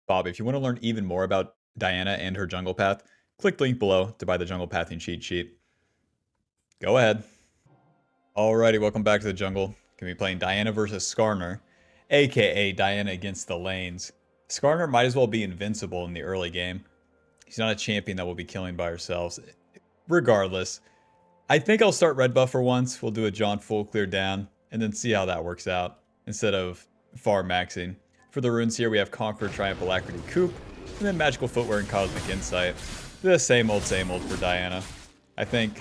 Bob, if you want to learn even more about Diana and her jungle path, click the link below to buy the jungle pathing cheat sheet. Go ahead. Alrighty, welcome back to the jungle. Gonna be playing Diana versus Skarner, aka Diana against the lanes. Skarner might as well be invincible in the early game. He's not a champion that will be killing by ourselves. Regardless, I think I'll start red buff for once. We'll do a John full clear down and then see how that works out instead of far maxing. For the runes here, we have Conqueror, Triumph, Alacrity, Coop, and then Magical Footwear and Cosmic Insight. The same old for Diana. I think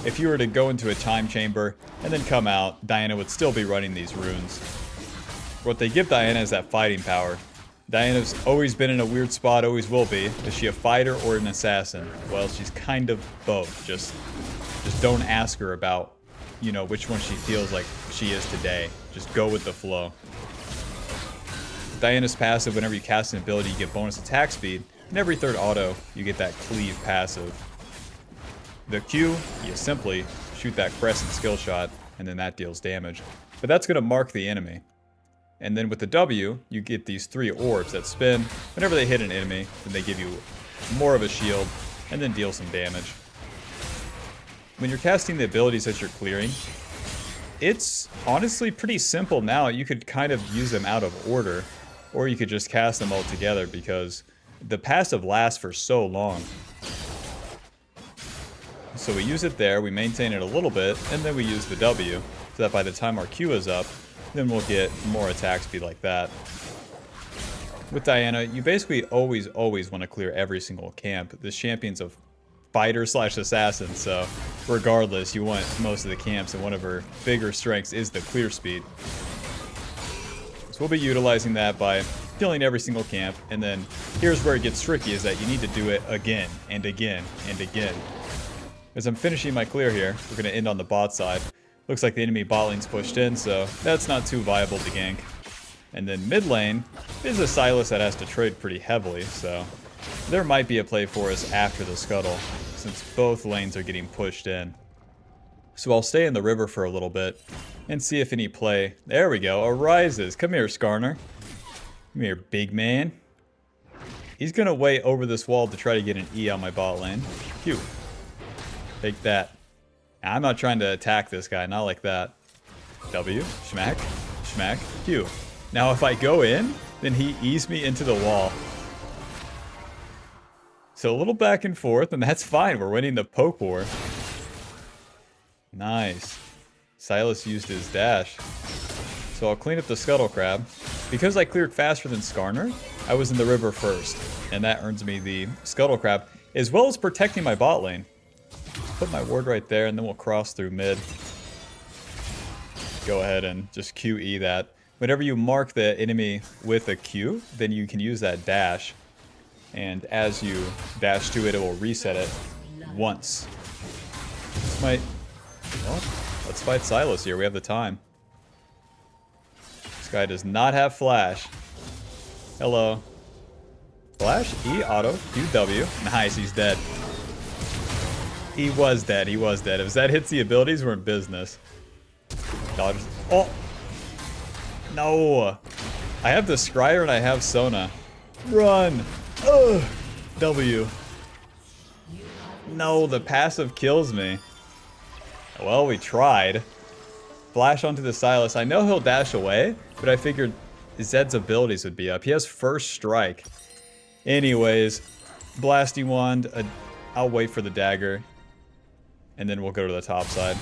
if you were to go into a time chamber and then come out, Diana would still be running these runes. What they give Diana is that fighting power. Diana's always been in a weird spot, always will be. Is she a fighter or an assassin? Well, she's kind of both. Just don't ask her about, you know, which one she feels like she is today. Just go with the flow. Diana's passive, whenever you cast an ability, you get bonus attack speed. And every third auto, you get that cleave passive. The Q, you simply shoot that crescent skill shot, and then that deals damage. But that's going to mark the enemy. And then with the W, you get these 3 orbs that spin. Whenever they hit an enemy, then they give you more of a shield, and then deal some damage. When you're casting the abilities that you're clearing, it's honestly pretty simple now. You could kind of use them out of order, or you could just cast them all together because the passive lasts for so long. So we use it there, we maintain it a little bit, and then we use the W, so that by the time our Q is up, then we'll get more attack speed like that. With Diana, you basically always want to clear every single camp. This champion's a fighter slash assassin, so regardless, you want most of the camps, and one of her bigger strengths is the clear speed. So we'll be utilizing that by killing every single camp, and then here's where it gets tricky, is that you need to do it again, and again, and again. As I'm finishing my clear here, we're going to end on the bot side. Looks like the enemy bot lane's pushed in, so that's not too viable to gank. And then mid lane is a Sylas that has to trade pretty heavily, so there might be a play for us after the scuttle, since both lanes are getting pushed in. So I'll stay in the river for a little bit and see if any play, there we go, arises. Come here, Skarner. Come here, big man. He's going to wait over this wall to try to get an E on my bot lane. Cute. Take that. I'm not trying to attack this guy, not like that. W, schmack, schmack, Q. Now if I go in, then he eased me into the wall. So a little back and forth, and that's fine. We're winning the poke war. Nice. Sylas used his dash. So I'll clean up the Scuttle Crab. Because I cleared faster than Skarner, I was in the river first. And that earns me the Scuttle Crab, as well as protecting my bot lane. Put my ward right there, and then we'll cross through mid. Go ahead and just QE that. Whenever you mark the enemy with a Q, then you can use that dash. And as you dash to it, it will reset it once. This might... Well, let's fight Sylas here. We have the time. This guy does not have flash. Hello. Flash, E, auto, Q, W. Nice, he's dead. He was dead, he was dead. If that hits the abilities, we're in business. Dodge. Oh! No! I have the Scryer and I have Sona. Run! Ugh! W. No, the passive kills me. Well, we tried. Flash onto the Sylas. I know he'll dash away, but I figured Zed's abilities would be up. He has first strike. Anyways, Blasting Wand. I'll wait for the dagger. And then we'll go to the top side.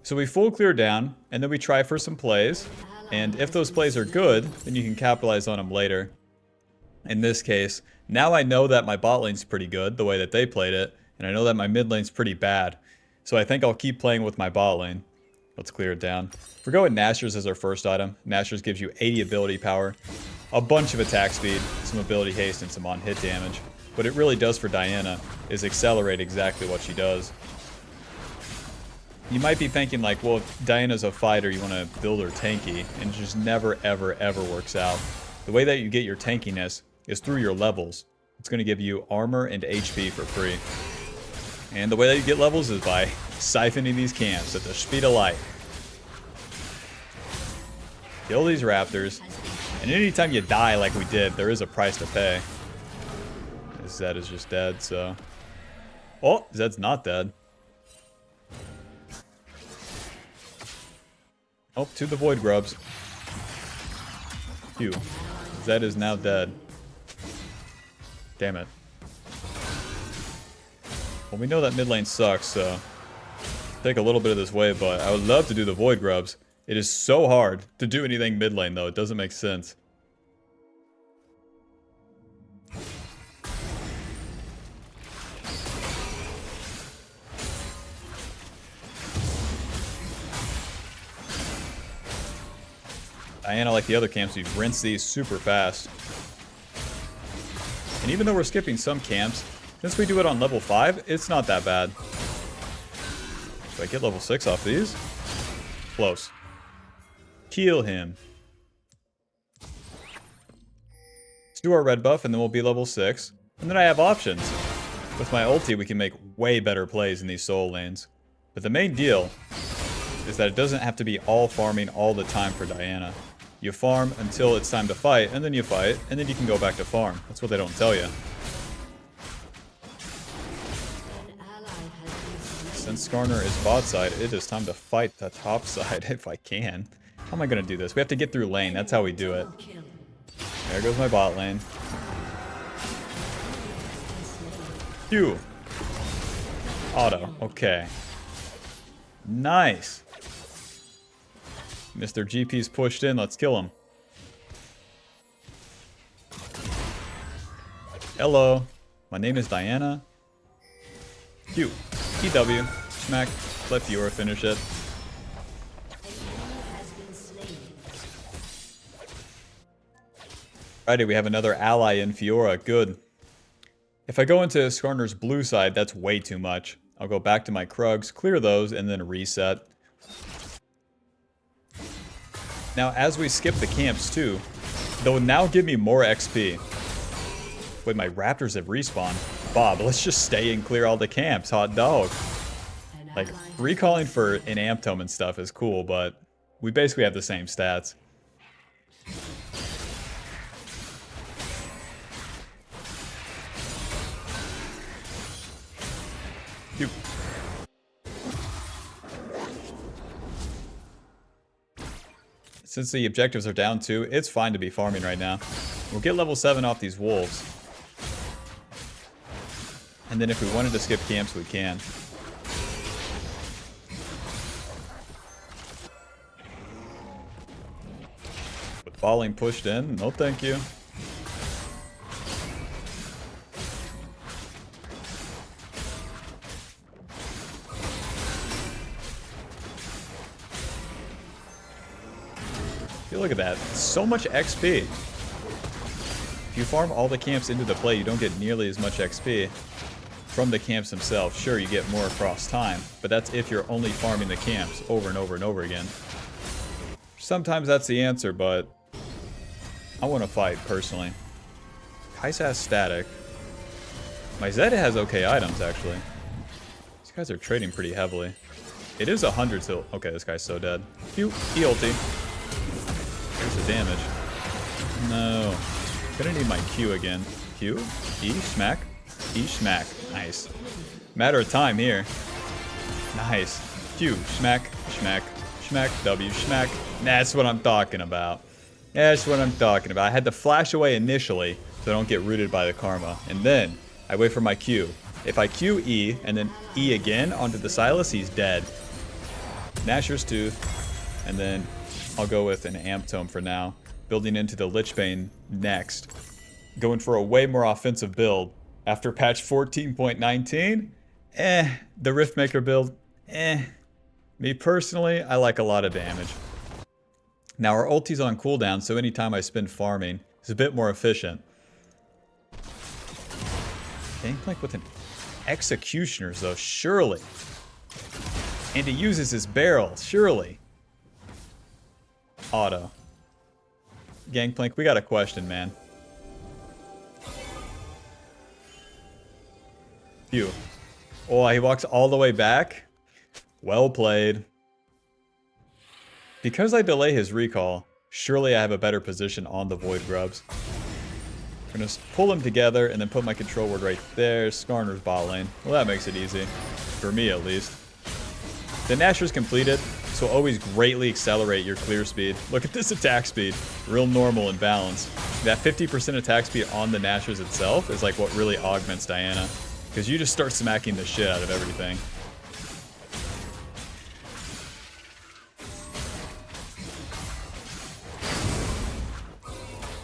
So we full clear down, and then we try for some plays. And if those plays are good, then you can capitalize on them later. In this case, now I know that my bot lane's pretty good, the way that they played it. And I know that my mid lane's pretty bad. So I think I'll keep playing with my bot lane. Let's clear it down. We're going Nashors as our first item. Nashors gives you 80 ability power, a bunch of attack speed, some ability haste, and some on-hit damage. What it really does for Diana is accelerate exactly what she does. You might be thinking like, well, if Diana's a fighter, you want to build her tanky, and it just never, ever, ever works out. The way that you get your tankiness is through your levels. It's going to give you armor and HP for free. And the way that you get levels is by siphoning these camps at the speed of light. Kill these raptors, and anytime you die like we did, there is a price to pay. Zed is just dead, so... Oh, Zed's not dead. Oh, to the Void Grubs. Phew. Zed is now dead. Damn it. Well, we know that mid lane sucks, so... Take a little bit of this wave, but I would love to do the Void Grubs. It is so hard to do anything mid lane, though. It doesn't make sense. Diana, like the other camps, we rinse these super fast. And even though we're skipping some camps, since we do it on level 5, it's not that bad. Do I get level 6 off these? Close. Kill him. Let's do our red buff and then we'll be level 6. And then I have options. With my ulti, we can make way better plays in these soul lanes. But the main deal is that it doesn't have to be all farming all the time for Diana. You farm until it's time to fight, and then you fight, and then you can go back to farm. That's what they don't tell you. Since Skarner is bot side, it is time to fight the top side if I can. How am I going to do this? We have to get through lane. That's how we do it. There goes my bot lane. Phew. Auto. Okay. Nice. Mr. GP's pushed in. Let's kill him. Hello. My name is Diana. Q. TW. Smack. Let Fiora finish it. Alrighty, we have another ally in Fiora. Good. If I go into Skarner's blue side, that's way too much. I'll go back to my Krugs, clear those, and then reset. Now, as we skip the camps too, they'll now give me more XP. Wait, my Raptors have respawned. Bob, let's just stay and clear all the camps, hot dog. Like, recalling for an amp tome and stuff is cool, but we basically have the same stats. Phew. Since the objectives are down 2, it's fine to be farming right now. We'll get level 7 off these wolves. And then if we wanted to skip camps, we can. With falling pushed in, no thank you. Look at that. So much XP. If you farm all the camps into the play, you don't get nearly as much XP from the camps themselves. Sure, you get more across time, but that's if you're only farming the camps over and over and over again. Sometimes that's the answer, but I want to fight, personally. Kai'Sa has static. My Zed has okay items, actually. These guys are trading pretty heavily. It is 100 till... Okay, this guy's so dead. Phew, he ulti. Here's the damage. No. Gonna need my Q again. Q, E, smack, E, smack. Nice. Matter of time here. Nice. Q, smack, smack, smack, W, smack. That's what I'm talking about. That's what I'm talking about. I had to flash away initially so I don't get rooted by the karma. And then I wait for my Q. If I Q E and then E again onto the Silas, he's dead. Nashors Tooth. And then I'll go with an Amp Tome for now. Building into the Lich Bane next. Going for a way more offensive build. After patch 14.19, the Riftmaker build, Me personally, I like a lot of damage. Now our ulti's on cooldown, so anytime I spend farming, it's a bit more efficient. Gangplank with an Executioners though, surely. And he uses his barrel, surely. Auto. Gangplank, we got a question, man. Phew. Oh, he walks all the way back? Well played. Because I delay his recall, surely I have a better position on the Void Grubs. I'm going to pull them together and then put my control ward right there. Skarner's bot lane. Well, that makes it easy. For me, at least. The Nashor's completed, so always greatly accelerate your clear speed. Look at this attack speed. Real normal and balanced. That 50% attack speed on the Nashors itself is like what really augments Diana. Because you just start smacking the shit out of everything.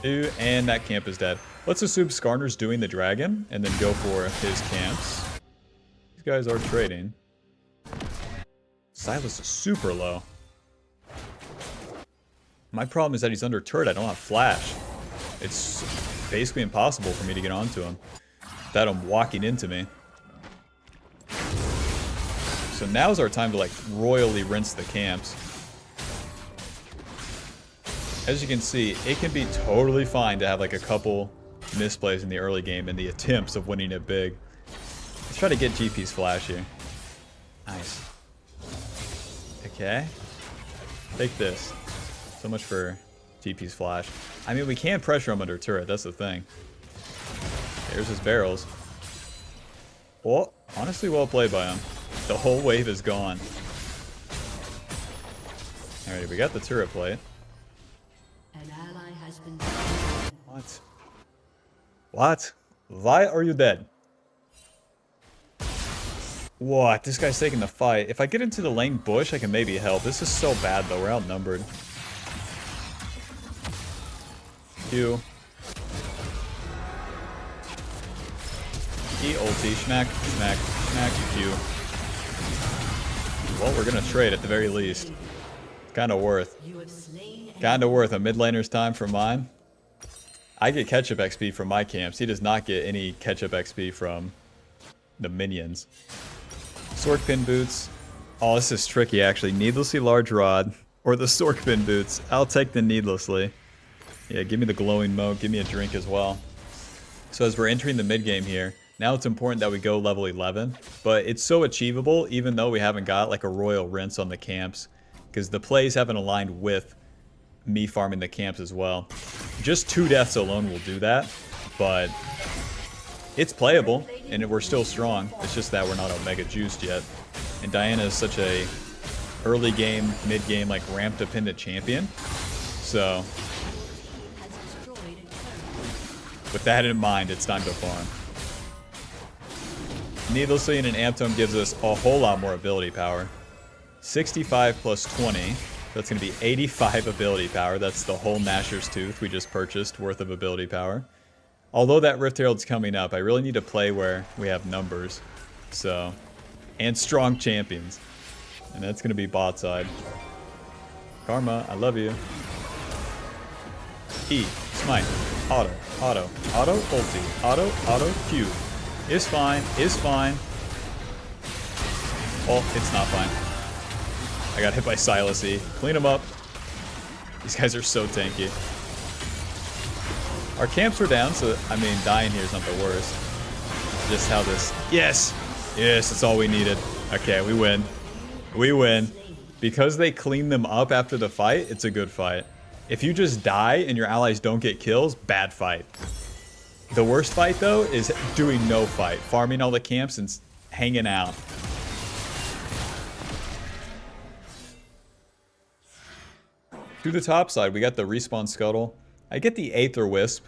Ooh, and that camp is dead. Let's assume Skarner's doing the dragon, and then go for his camps. These guys are trading. Silas is super low. My problem is that he's under turret. I don't have flash. It's basically impossible for me to get onto him without him walking into me. So now's our time to like royally rinse the camps. As you can see, it can be totally fine to have like a couple misplays in the early game and the attempts of winning it big. Let's try to get GP's flash here. Nice. Okay. Take this. So much for GP's flash. I mean, we can pressure him under turret. That's the thing. There's his barrels. Oh, honestly, well played by him. The whole wave is gone. Alright, we got the turret plate. An ally has been... What? What? Why are you dead? What? This guy's taking the fight. If I get into the lane bush, I can maybe help. This is so bad, though. We're outnumbered. Q. E ulti. Schmack. Schmack. Schmack. Q. Well, we're gonna trade at the very least. Kinda worth. Kinda worth a mid laner's time for mine. I get catch-up XP from my camps. He does not get any catch-up XP from the minions. Sork pin boots. Oh, this is tricky actually. Needlessly large rod or the Sork pin boots. I'll take the needlessly. Yeah, give me the glowing moat. Give me a drink as well. So as we're entering the mid game here, now it's important that we go level 11. But it's so achievable even though we haven't got like a royal rinse on the camps. Because the plays haven't aligned with me farming the camps as well. Just 2 deaths alone will do that, but it's playable, and we're still strong. It's just that we're not omega juiced yet. And Diana is such a early game, mid game, like ramp dependent champion. So with that in mind, it's time to farm. Needlessly, an amp tome gives us a whole lot more ability power. 65 plus 20. That's going to be 85 ability power. That's the whole Nashor's Tooth we just purchased worth of ability power. Although that Rift Herald's coming up, I really need to play where we have numbers. So, and strong champions. And that's going to be bot side. Karma, I love you. E, smite, auto, auto, auto, ulti, auto, Q. Is fine, is fine. Oh, it's not fine. I got hit by Silas E. Clean them up. These guys are so tanky. Our camps are down, so, I mean, dying here is not the worst. Just how this... Yes! Yes, that's all we needed. Okay, we win. We win. Because they clean them up after the fight, it's a good fight. If you just die and your allies don't get kills, bad fight. The worst fight, though, is doing no fight. Farming all the camps and hanging out. To the top side, we got the respawn scuttle. I get the Aether Wisp.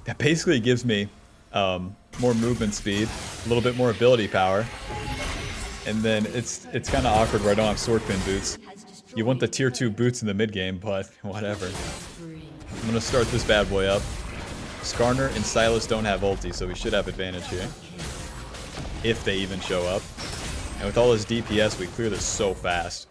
That basically gives me more movement speed, a little bit more ability power. And then it's kind of awkward where I don't have sword pin boots. You want the tier 2 boots in the mid game, but whatever. I'm going to start this bad boy up. Skarner and Silas don't have ulti, so we should have advantage here. If they even show up. And with all his DPS, we clear this so fast.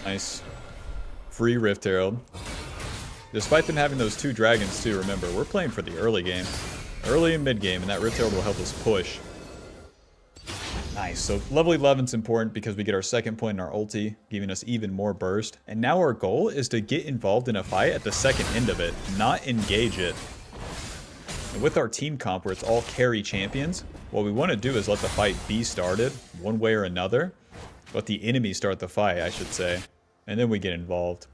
Nice. Free Rift Herald. Despite them having those 2 dragons too, remember, we're playing for the early game. Early and mid game, and that Rift Herald will help us push. Nice. So level 11 is important because we get our second point in our ulti, giving us even more burst. And now our goal is to get involved in a fight at the second end of it, not engage it. And with our team comp where it's all carry champions, what we want to do is let the fight be started one way or another. Let the enemy start the fight, I should say. And then we get involved.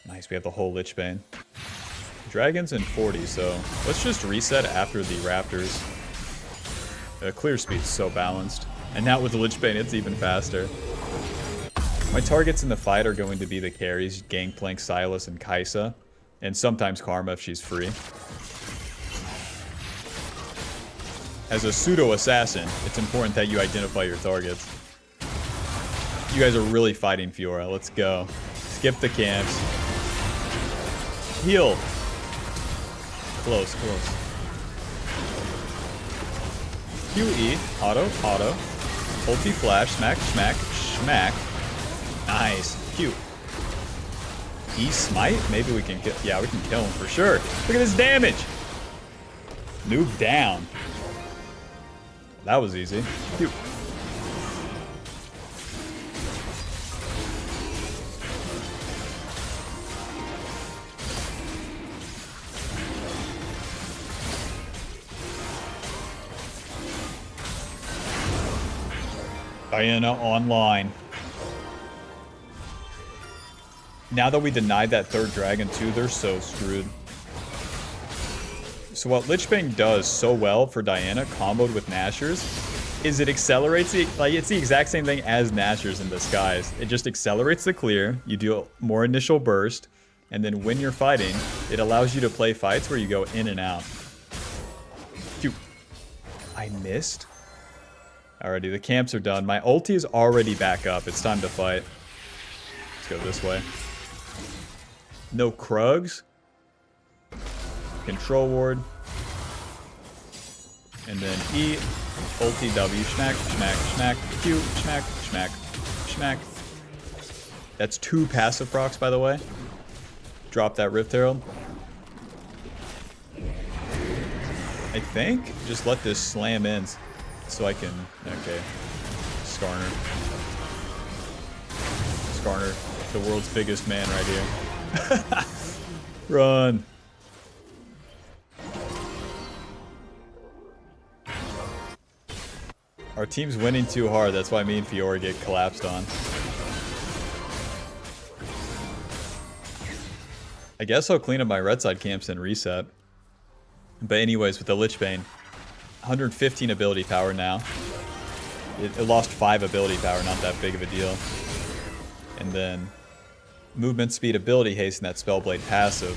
Nice, we have the whole Lich Bane. Dragon's in 40, so let's just reset after the Raptors. Clear speed's so balanced. And now with the Lich Bane, it's even faster. My targets in the fight are going to be the carries, Gangplank, Silas, and Kaisa. And sometimes Karma if she's free. As a pseudo-assassin, it's important that you identify your targets. You guys are really fighting Fiora. Let's go. Skip the camps. Heal. Close, close. QE. Auto, auto. Ulti flash. Smack, smack, smack. Nice. Q. E smite? Maybe we can kill. Yeah, we can kill him for sure. Look at his damage. Noob down. That was easy. Q. Diana online. Now that we denied that third dragon too, they're so screwed. So what Lich Bane does so well for Diana, comboed with Nashors, is it accelerates the, like it's the exact same thing as Nashors in disguise. It just accelerates the clear, you do more initial burst, and then when you're fighting, it allows you to play fights where you go in and out. Phew. I missed? Alrighty, the camps are done. My ulti is already back up. It's time to fight. Let's go this way. No Krugs. Control ward. And then E. Ulti W. Schmack, schmack, schmack. Q. Schmack, schmack, schmack. That's 2 passive procs, by the way. Drop that Rift Herald. I think just let this slam in so I can... Okay. Skarner. Skarner, the world's biggest man right here. Run. Our team's winning too hard. That's why me and Fiora get collapsed on. I guess I'll clean up my red side camps and reset. But anyways, with the Lich Bane, 115 ability power now. It lost 5 ability power, not that big of a deal. And then movement speed, ability haste, and that Spellblade passive.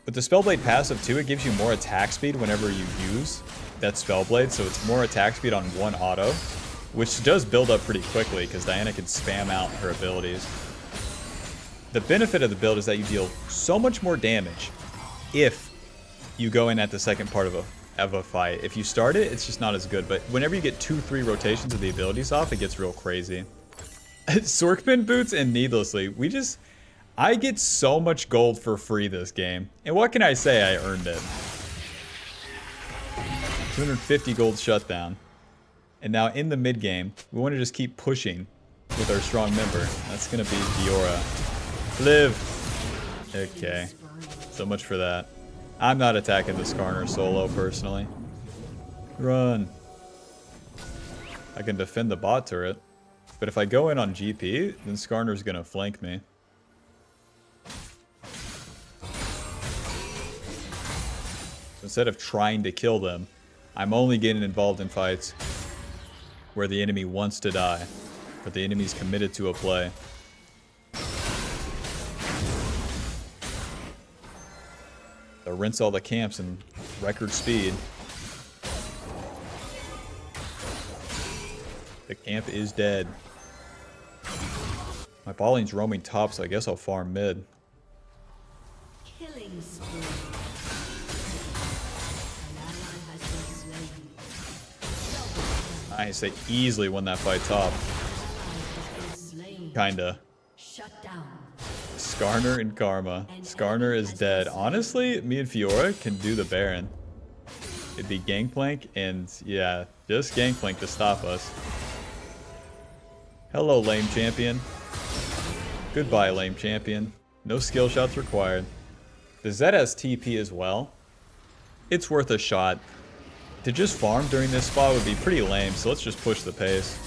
With the Spellblade passive too, it gives you more attack speed whenever you use that Spellblade, so it's more attack speed on 1 auto, which does build up pretty quickly because Diana can spam out her abilities. The benefit of the build is that you deal so much more damage if you go in at the second part of a fight. If you start it, it's just not as good, but whenever you get 2-3 rotations of the abilities off, it gets real crazy. Sorkman boots and needlessly, I get so much gold for free this game. And what can I say? I earned it. 250 gold shutdown. And now in the mid game, we want to just keep pushing with our strong member. That's going to be Fiora. Live. Okay. So much for that. I'm not attacking the Skarner solo, personally. Run. I can defend the bot turret. But if I go in on GP, then Skarner's gonna flank me. So instead of trying to kill them, I'm only getting involved in fights where the enemy wants to die, but the enemy's committed to a play. I rinse all the camps in record speed. The camp is dead. My Balling's roaming top, so I guess I'll farm mid. Killing spree. An ally has been slain. Nice, they easily won that fight top. Kinda. Shut down. Skarner and Karma. Skarner is dead. Honestly, me and Fiora can do the Baron. It'd be Gangplank and, yeah, just Gangplank to stop us. Hello, lame champion. Goodbye, lame champion. No skill shots required. The Zed has TP as well, it's worth a shot. To just farm during this spot would be pretty lame, so let's just push the pace.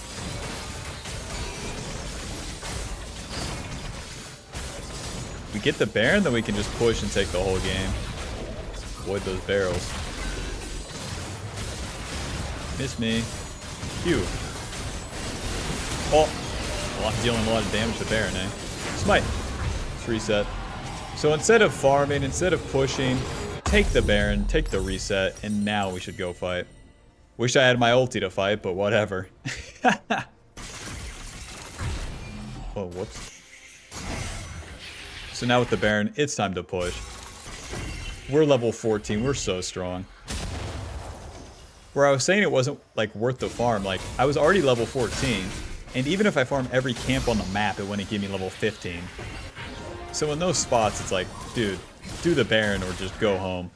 We get the Baron, then we can just push and take the whole game. Avoid those barrels. Miss me. Q. Oh! Well, I'm dealing a lot of damage to Baron, eh? Smite. Let's reset. So instead of farming, instead of pushing, take the Baron, take the reset, and now we should go fight. Wish I had my ulti to fight, but whatever. Oh, whoops. So now with the Baron, it's time to push. We're level 14, we're so strong. Where I was saying it wasn't like worth the farm, like I was already level 14, and even if I farm every camp on the map, it wouldn't give me level 15. So in those spots, it's like, dude, do the Baron or just go home.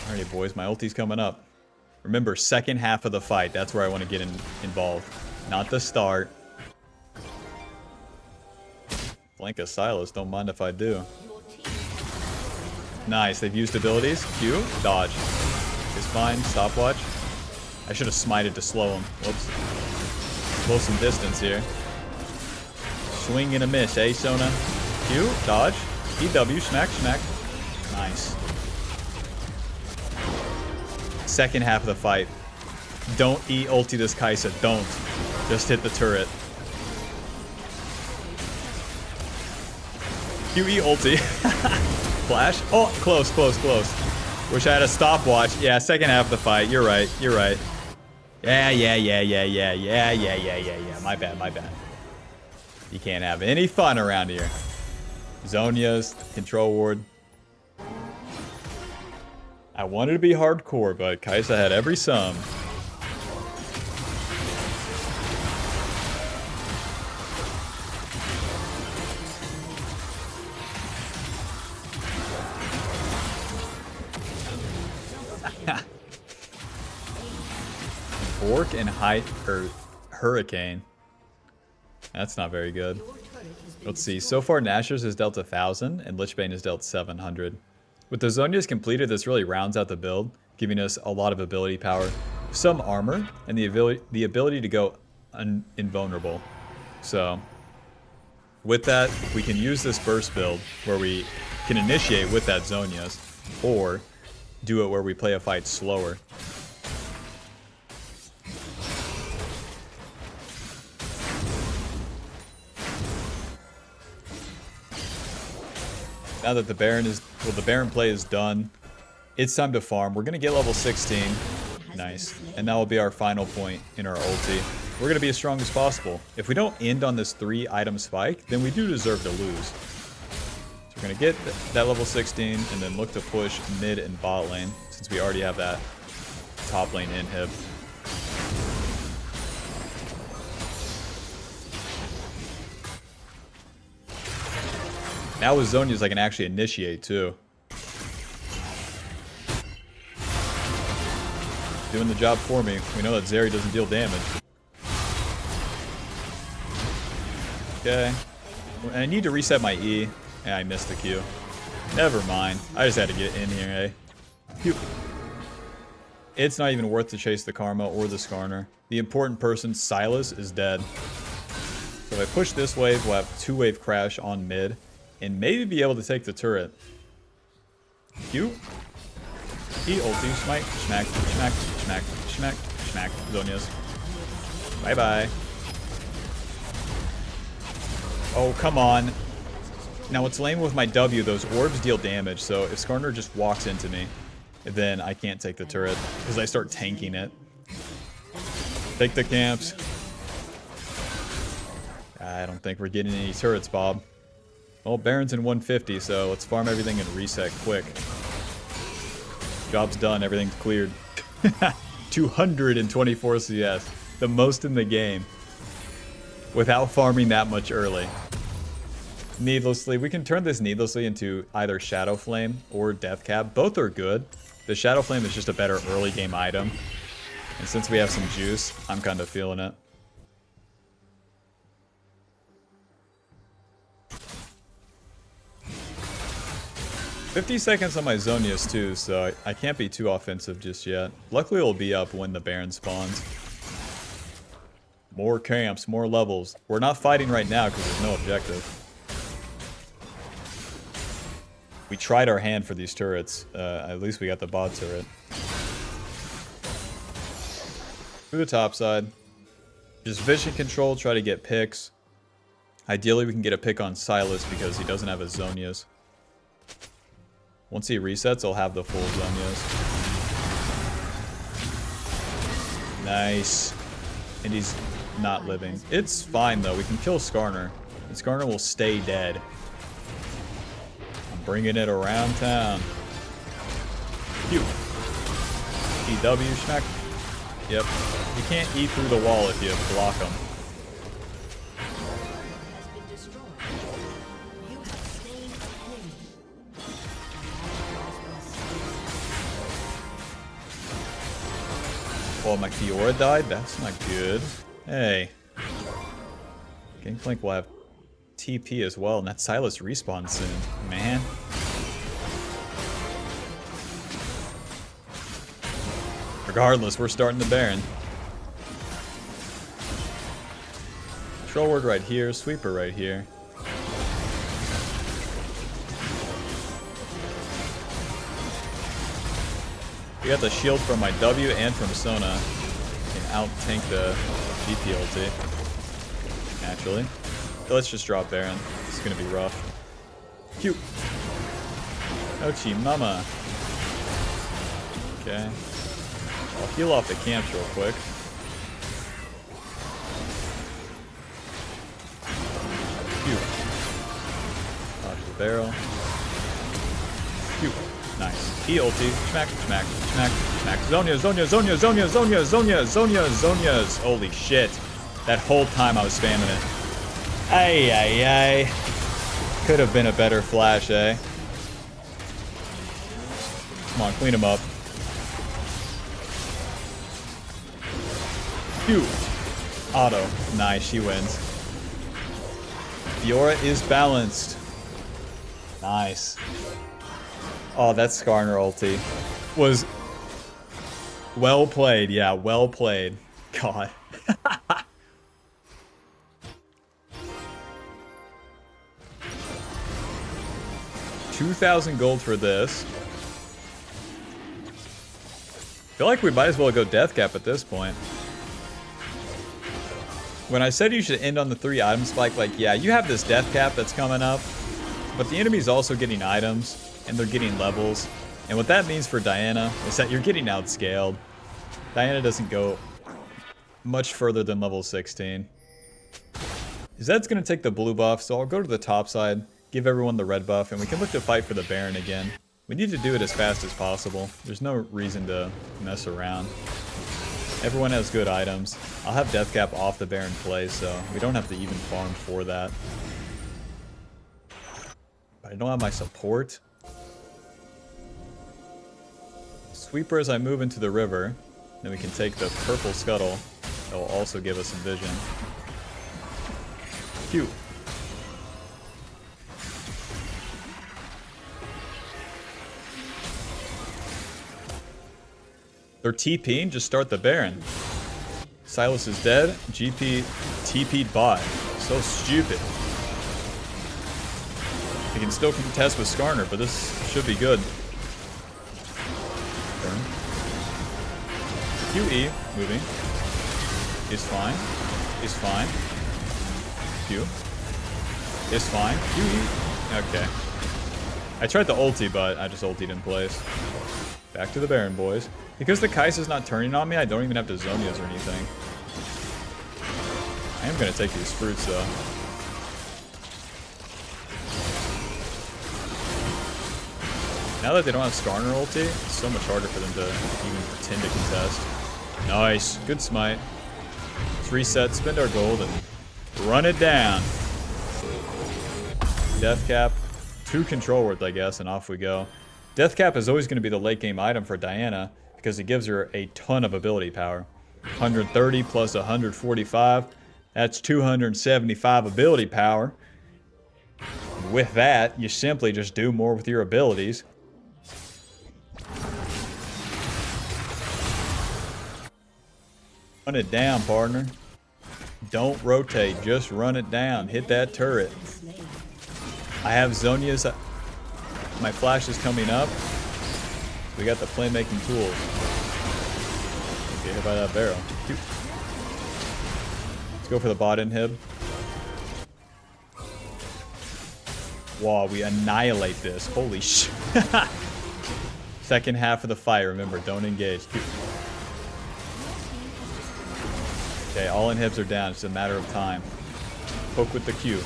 Alrighty, boys, my ulti's coming up. Remember, second half of the fight, that's where I want to get involved. Not the start. Flank a Silas, don't mind if I do. Nice, they've used abilities. Q, dodge. It's fine, stopwatch. I should have smited to slow him. Whoops. Close some distance here. Swing and a miss, eh, Sona? Q, dodge. EW, smack, smack. Nice. Second half of the fight. Don't ulti this Kai'Sa, don't. Just hit the turret. QE ulti. Flash. Oh, close, close, close. Wish I had a stopwatch. Yeah, second half of the fight. You're right. You're right. Yeah. My bad, my bad. You can't have any fun around here. Zhonya's, control ward. I wanted to be hardcore, but Kai'Sa had every sum. Bork and Hurricane. That's not very good. Let's see. So far, Nashors has dealt 1,000, and Lich Bane has dealt 700. With the Zhonya's completed, this really rounds out the build, giving us a lot of ability power, some armor, and the ability to go invulnerable. So, with that, we can use this burst build where we can initiate with that Zhonya's, or do it where we play a fight slower. Now that the Baron the Baron play is done, it's time to farm. We're gonna get level 16. Nice. And that will be our final point in our ulti. We're gonna be as strong as possible. If we don't end on this 3-item spike, then we do deserve to lose. So we're gonna get that level 16 and then look to push mid and bot lane, since we already have that top lane inhib. Now with Zhonya's I can actually initiate too. Doing the job for me. We know that Zeri doesn't deal damage. Okay. I need to reset my E. Yeah, I missed the Q. Never mind. I just had to get in here, eh? Phew. It's not even worth to chase the Karma or the Skarner. The important person, Silas, is dead. So if I push this wave, we'll have 2-wave crash on mid. And maybe be able to take the turret. Q. E ulti. Smite. Smack. Smack. Smack. Smack. Smack. Zhonya's. Bye bye. Oh, come on. Now what's lame with my W, those orbs deal damage. So if Skarner just walks into me, then I can't take the turret. Because I start tanking it. Take the camps. I don't think we're getting any turrets, Bob. Well, Baron's in 150, so let's farm everything and reset quick. Job's done, everything's cleared. 224 CS, the most in the game, without farming that much early. Needlessly, we can turn this needlessly into either Shadow Flame or Death Cap. Both are good. The Shadow Flame is just a better early game item. And since we have some juice, I'm kind of feeling it. 50 seconds on my Zonius too, so I can't be too offensive just yet. Luckily it'll be up when the Baron spawns. More camps, more levels. We're not fighting right now because there's no objective. We tried our hand for these turrets. At least we got the bot turret. To the top side. Just vision control, try to get picks. Ideally we can get a pick on Silas because he doesn't have a Zonius. Once he resets, I'll have the full Zonius. Nice. And he's not living. It's fine though, we can kill Skarner. And Skarner will stay dead. I'm bringing it around town. Pew. EW smack. Yep. You can't eat through the wall if you block him. Oh, my Fiora died? That's not good. Hey. Gangplank will have TP as well, and that Silas respawns soon. Man. Regardless, we're starting the Baron. Control word right here, sweeper right here. We got the shield from my W and from Sona. Can out-tank the GP ulti. Naturally. So let's just drop Baron. This is gonna be rough. Cute. Ochi mama. Okay. I'll heal off the camps real quick. Cute. Dodge the barrel. Cute. Nice. E ulti. Smack, smack, smack, smack. Zonya, Zonya, Zonya, Zonya, Zonya, Zonya, Zonya, Zonyas. Holy shit. That whole time I was spamming it. Ay, ay, ay. Could have been a better flash, eh? Come on, clean him up. Phew. Auto. Nice, she wins. Fiora is balanced. Nice. Oh, that Skarner ulti was well played. Yeah, well played. God. 2,000 gold for this. Feel like we might as well go death cap at this point. When I said you should end on the 3 item spike, like, yeah, you have this death cap that's coming up, but the enemy's also getting items. And they're getting levels. And what that means for Diana is that you're getting outscaled. Diana doesn't go much further than level 16. Zed's going to take the blue buff, so I'll go to the top side, give everyone the red buff, and we can look to fight for the Baron again. We need to do it as fast as possible. There's no reason to mess around. Everyone has good items. I'll have death cap off the Baron play, so we don't have to even farm for that. But I don't have my support. Sweeper as I move into the river. Then we can take the purple scuttle. That will also give us some vision. Phew. They're TPing, just start the Baron. Silas is dead. GP TP'd bot. So stupid. They can still contest with Skarner, but this should be good. QE, moving. Is fine. Is fine. Q. Is fine. QE. Okay. I tried the ulti, but I just ultied in place. Back to the Baron, boys. Because the Kai'Sa's not turning on me, I don't even have to Zonias or anything. I am going to take these fruits, though. Now that they don't have Skarner ulti, it's so much harder for them to even pretend to contest. Nice. Good smite. Let's reset, spend our gold, and run it down. Death cap. 2 control worth, I guess, and off we go. Death cap is always going to be the late game item for Diana because it gives her a ton of ability power. 130 plus 145. That's 275 ability power. with that, you simply just do more with your abilities. Run it down, partner. Don't rotate, just run it down. Hit that turret. I have Zhonya's. My flash is coming up. We got the playmaking tools. Get hit by that barrel. Let's go for the bot inhib. Wow, we annihilate this. Holy shit. Second half of the fight, remember, don't engage. Okay, all inhibs are down. It's a matter of time. Poke with the Q.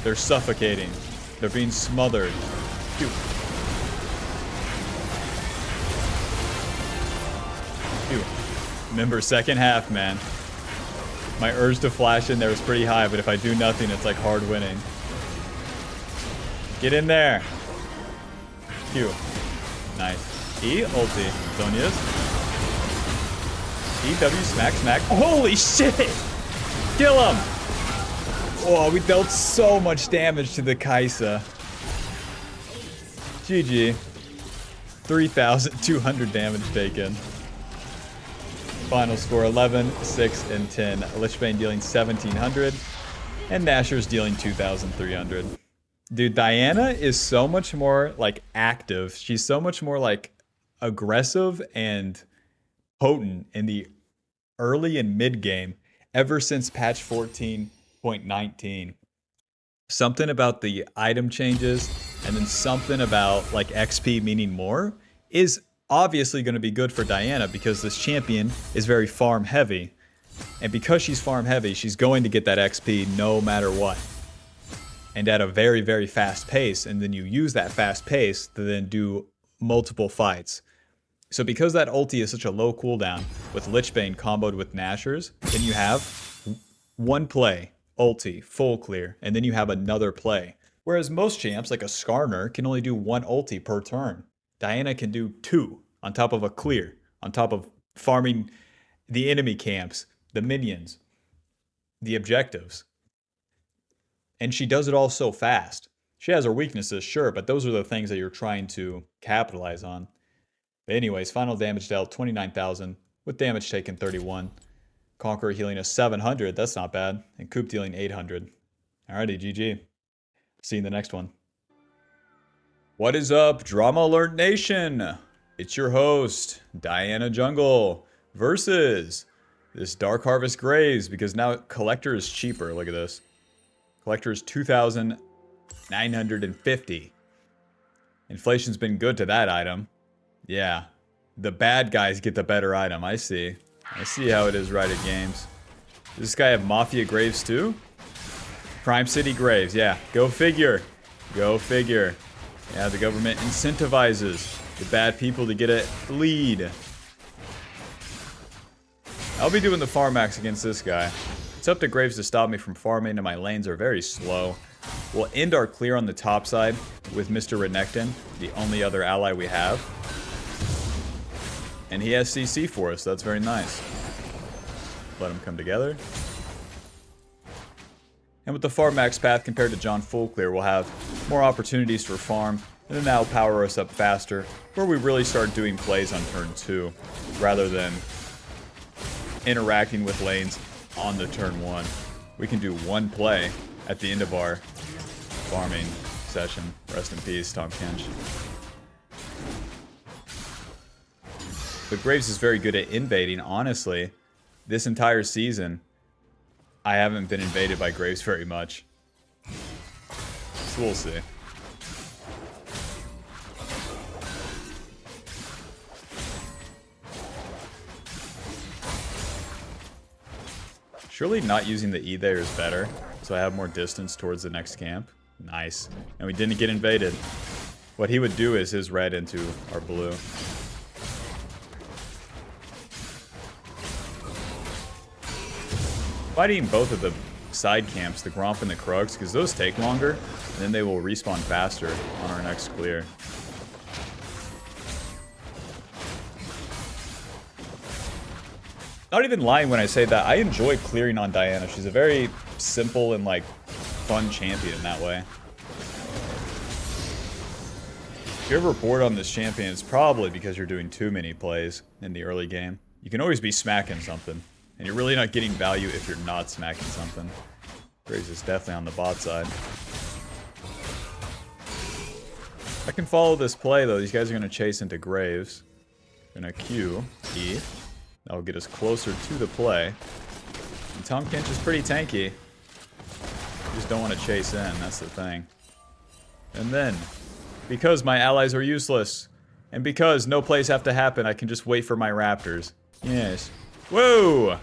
They're suffocating. They're being smothered. Q. Q. Remember, second half, man. My urge to flash in there is pretty high, but if I do nothing, it's like hard winning. Get in there. Q. Nice. E, ulti. Zhonya's. EW, smack, smack. Holy shit! Kill him! Oh, we dealt so much damage to the Kaisa. GG. 3,200 damage taken. Final score 11, 6, and 10. Lich Bane dealing 1,700. And Nashors dealing 2,300. Dude, Diana is so much more, like, active. She's so much more, like, aggressive and potent in the early and mid game ever since patch 14.19. Something about the item changes and then something about, like, XP meaning more is obviously going to be good for Diana because this champion is very farm heavy. And because she's farm heavy, she's going to get that XP no matter what. And at a very, very fast pace, and then you use that fast pace to then do multiple fights. So because that ulti is such a low cooldown with Lich Bane comboed with Nashors, then you have one play, ulti, full clear, and then you have another play. Whereas most champs, like a Skarner, can only do one ulti per turn. Diana can do two on top of a clear, on top of farming the enemy camps, the minions, the objectives. And she does it all so fast. She has her weaknesses, sure, but those are the things that you're trying to capitalize on. But anyways, final damage dealt 29,000, with damage taken 31. Conqueror healing us 700, that's not bad. And Coop dealing 800. Alrighty, GG. See you in the next one. What is up, Drama Alert Nation? It's your host, Diana Jungle, versus this Dark Harvest Graves, because now Collector is cheaper. Look at this. Collector is 2,950. Inflation's been good to that item. Yeah, the bad guys get the better item. I see. I see how it is right at games. Does this guy have Mafia Graves too? Crime City Graves, yeah. Go figure. Go figure. Yeah, the government incentivizes the bad people to get a lead. I'll be doing the farm max against this guy. It's up to Graves to stop me from farming, and my lanes are very slow. We'll end our clear on the top side with Mr. Renekton, the only other ally we have. And he has CC for us, so that's very nice. Let them come together. And with the farm max path compared to John Full Clear, we'll have more opportunities for farm, and then that'll power us up faster, where we really start doing plays on turn 2, rather than interacting with lanes on the turn 1. We can do one play at the end of our farming session. Rest in peace, Tom Kench. But Graves is very good at invading, honestly. This entire season, I haven't been invaded by Graves very much. So we'll see. Surely not using the E there is better, so I have more distance towards the next camp. Nice. And we didn't get invaded. What he would do is his red into our blue. Fighting both of the side camps, the Gromp and the Krugs, because those take longer, and then they will respawn faster on our next clear. not even lying when I say that. I enjoy clearing on Diana. She's a very simple and, like, fun champion in that way. If you're ever bored on this champion, it's probably because you're doing too many plays in the early game. You can always be smacking something, and you're really not getting value if you're not smacking something. Graves is definitely on the bot side. I can follow this play, though. These guys are going to chase into Graves. Gonna Q, E. That'll get us closer to the play. And Tahm Kench is pretty tanky. You just don't want to chase in, that's the thing. And then, because my allies are useless, and because no plays have to happen, I can just wait for my raptors. Yes. Whoa!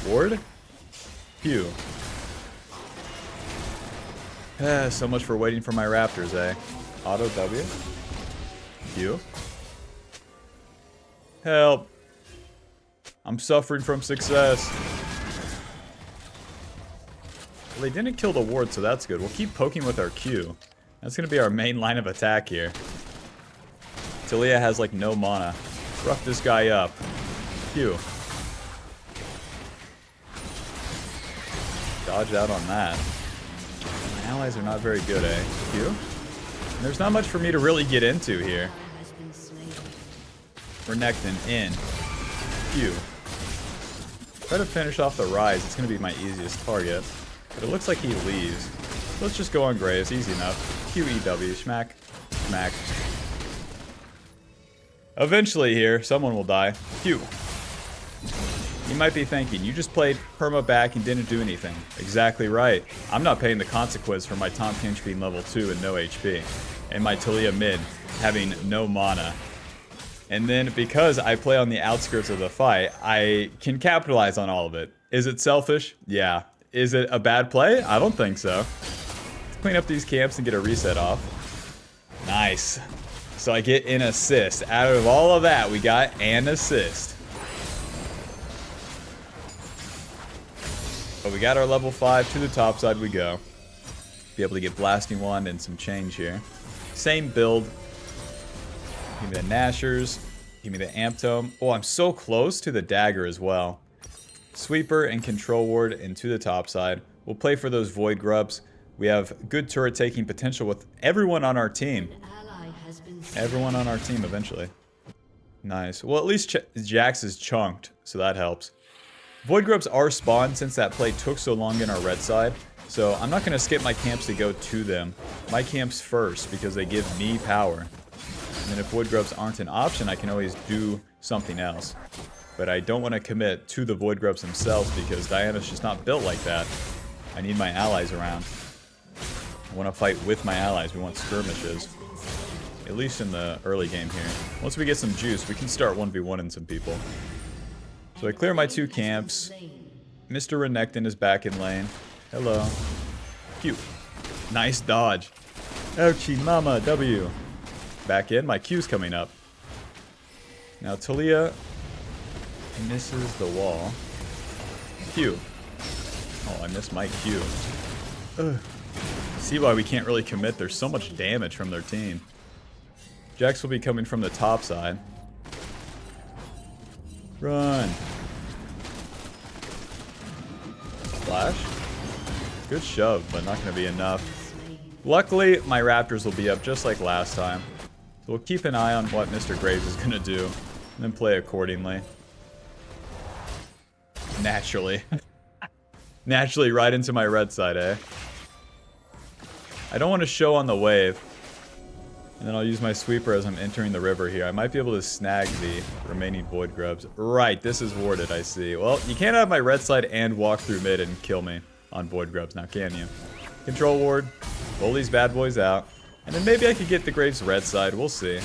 Ward? Q. So much for waiting for my raptors, eh? Auto W. Q. Help. I'm suffering from success. Well, they didn't kill the ward, so that's good. We'll keep poking with our Q. That's going to be our main line of attack here. Taliyah has, like, no mana. Rough this guy up. Q. Dodged out on that. My allies are not very good, eh? Q? And there's not much for me to really get into here. Renekton in. Q. Try to finish off the Rise. It's going to be my easiest target. But it looks like he leaves. Let's just go on Graves. Easy enough. QEW. Smack. Smack. Eventually here, someone will die. Q. You might be thinking, you just played perma back and didn't do anything. Exactly right. I'm not paying the consequence for my Tahm Kench being level 2 and no HP. And my Taliyah mid having no mana. And then because I play on the outskirts of the fight, I can capitalize on all of it. Is it selfish? Yeah. Is it a bad play? I don't think so. Let's clean up these camps and get a reset off. Nice. So I get an assist. Out of all of that, we got an assist. But we got our level 5. To the top side we go. Be able to get Blasting Wand and some change here. Same build. Give me the Nashors. Give me the Amp Tome. Oh, I'm so close to the dagger as well. Sweeper and Control Ward into the top side. We'll play for those Void Grubs. We have good turret taking potential with everyone on our team. Everyone on our team eventually. Nice. Well, at least Jax is chunked, so that helps. Void Grubs are spawned since that play took so long in our red side. So I'm not going to skip my camps to go to them. My camps first because they give me power. And then if Void Grubs aren't an option, I can always do something else. But I don't want to commit to the Void Grubs themselves because Diana's just not built like that. I need my allies around. I want to fight with my allies. We want skirmishes. At least in the early game here. Once we get some juice, we can start 1v1ing some people. So I clear my 2 camps. Mr. Renekton is back in lane. Hello. Q. Nice dodge. Ouchie mama, W. Back in, my Q's coming up. Now Taliyah misses the wall. Q. Oh, I missed my Q. Ugh. See why we can't really commit. There's so much damage from their team. Jax will be coming from the top side. Run. Flash. Good shove, but not going to be enough. Luckily, my Raptors will be up just like last time. So we'll keep an eye on what Mr. Graves is going to do, and then play accordingly. Naturally. Naturally right into my red side, eh? I don't want to show on the wave. And then I'll use my sweeper as I'm entering the river here. I might be able to snag the remaining Void Grubs. Right, this is warded, I see. Well, you can't have my red side and walk through mid and kill me on Void Grubs now, can you? Control Ward. Pull these bad boys out. And then maybe I could get the Graves red side. We'll see.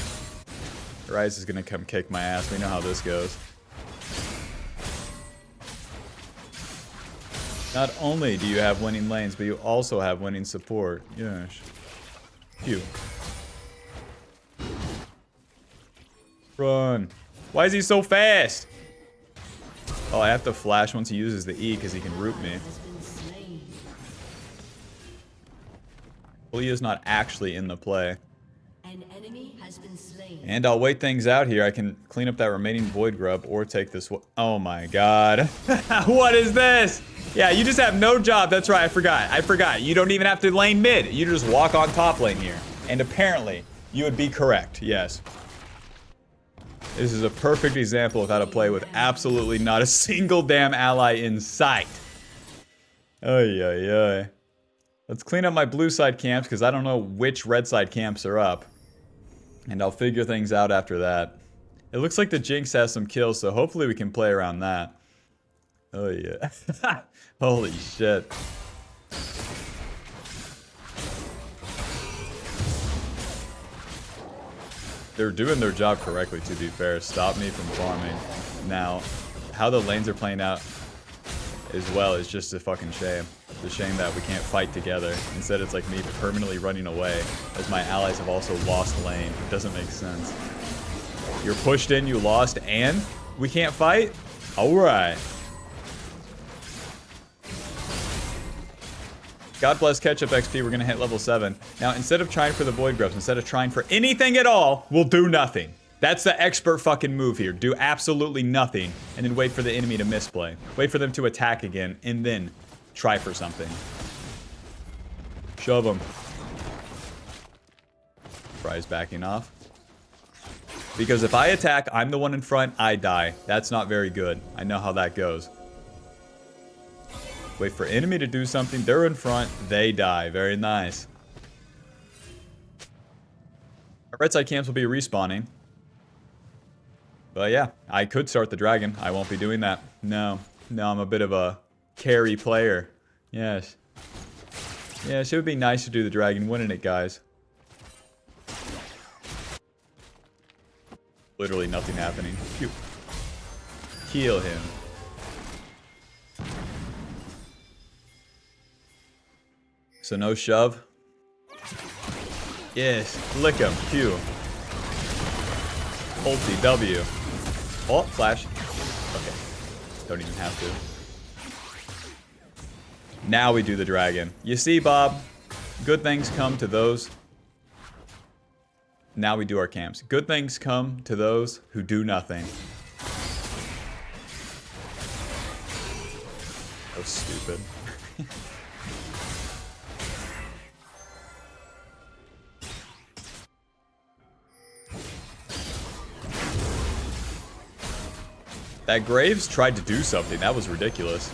Rise is going to come kick my ass. We know how this goes. Not only do you have winning lanes, but you also have winning support. Yes. Phew. Run. Why is he so fast? Oh, I have to flash once he uses the E because he can root me. Taliyah's not actually in the play. An enemy has been slain. And I'll wait things out here. I can clean up that remaining Void Grub or take this one. Oh my god. What is this? Yeah, you just have no job. That's right, I forgot. You don't even have to lane mid. You just walk on top lane here. And apparently, you would be correct, yes. This is a perfect example of how to play with absolutely not a single damn ally in sight. Ay, ay, ay. Let's clean up my blue side camps, because I don't know which red side camps are up. And I'll figure things out after that. It looks like the Jinx has some kills, so hopefully we can play around that. Oh yeah. Holy shit. They're doing their job correctly, to be fair. Stop me from farming. Now, how the lanes are playing out as well is just a fucking shame. It's a shame that we can't fight together. Instead, it's like me permanently running away, as my allies have also lost lane. It doesn't make sense. You're pushed in, you lost, and we can't fight? Alright. God bless Ketchup XP, we're gonna hit level 7. Now, instead of trying for the Void Grubs, instead of trying for anything at all, we'll do nothing. That's the expert fucking move here. Do absolutely nothing, and then wait for the enemy to misplay. Wait for them to attack again, and then try for something. Shove them. Fry's backing off. Because if I attack, I'm the one in front, I die. That's not very good. I know how that goes. Wait for enemy to do something, they're in front, they die. Very nice. Our red side camps will be respawning. But yeah, I could start the dragon. I won't be doing that. No, I'm a bit of a carry player. Yes. Yes, it would be nice to do the dragon, wouldn't it, guys? Literally nothing happening. Phew. Kill him. So no shove. Yes, lick him. Q. Ulti W. Oh, flash. Okay. Don't even have to. Now we do the dragon. You see, Bob? Good things come to those. Now we do our camps. Good things come to those who do nothing. That was stupid. That Graves tried to do something. That was ridiculous.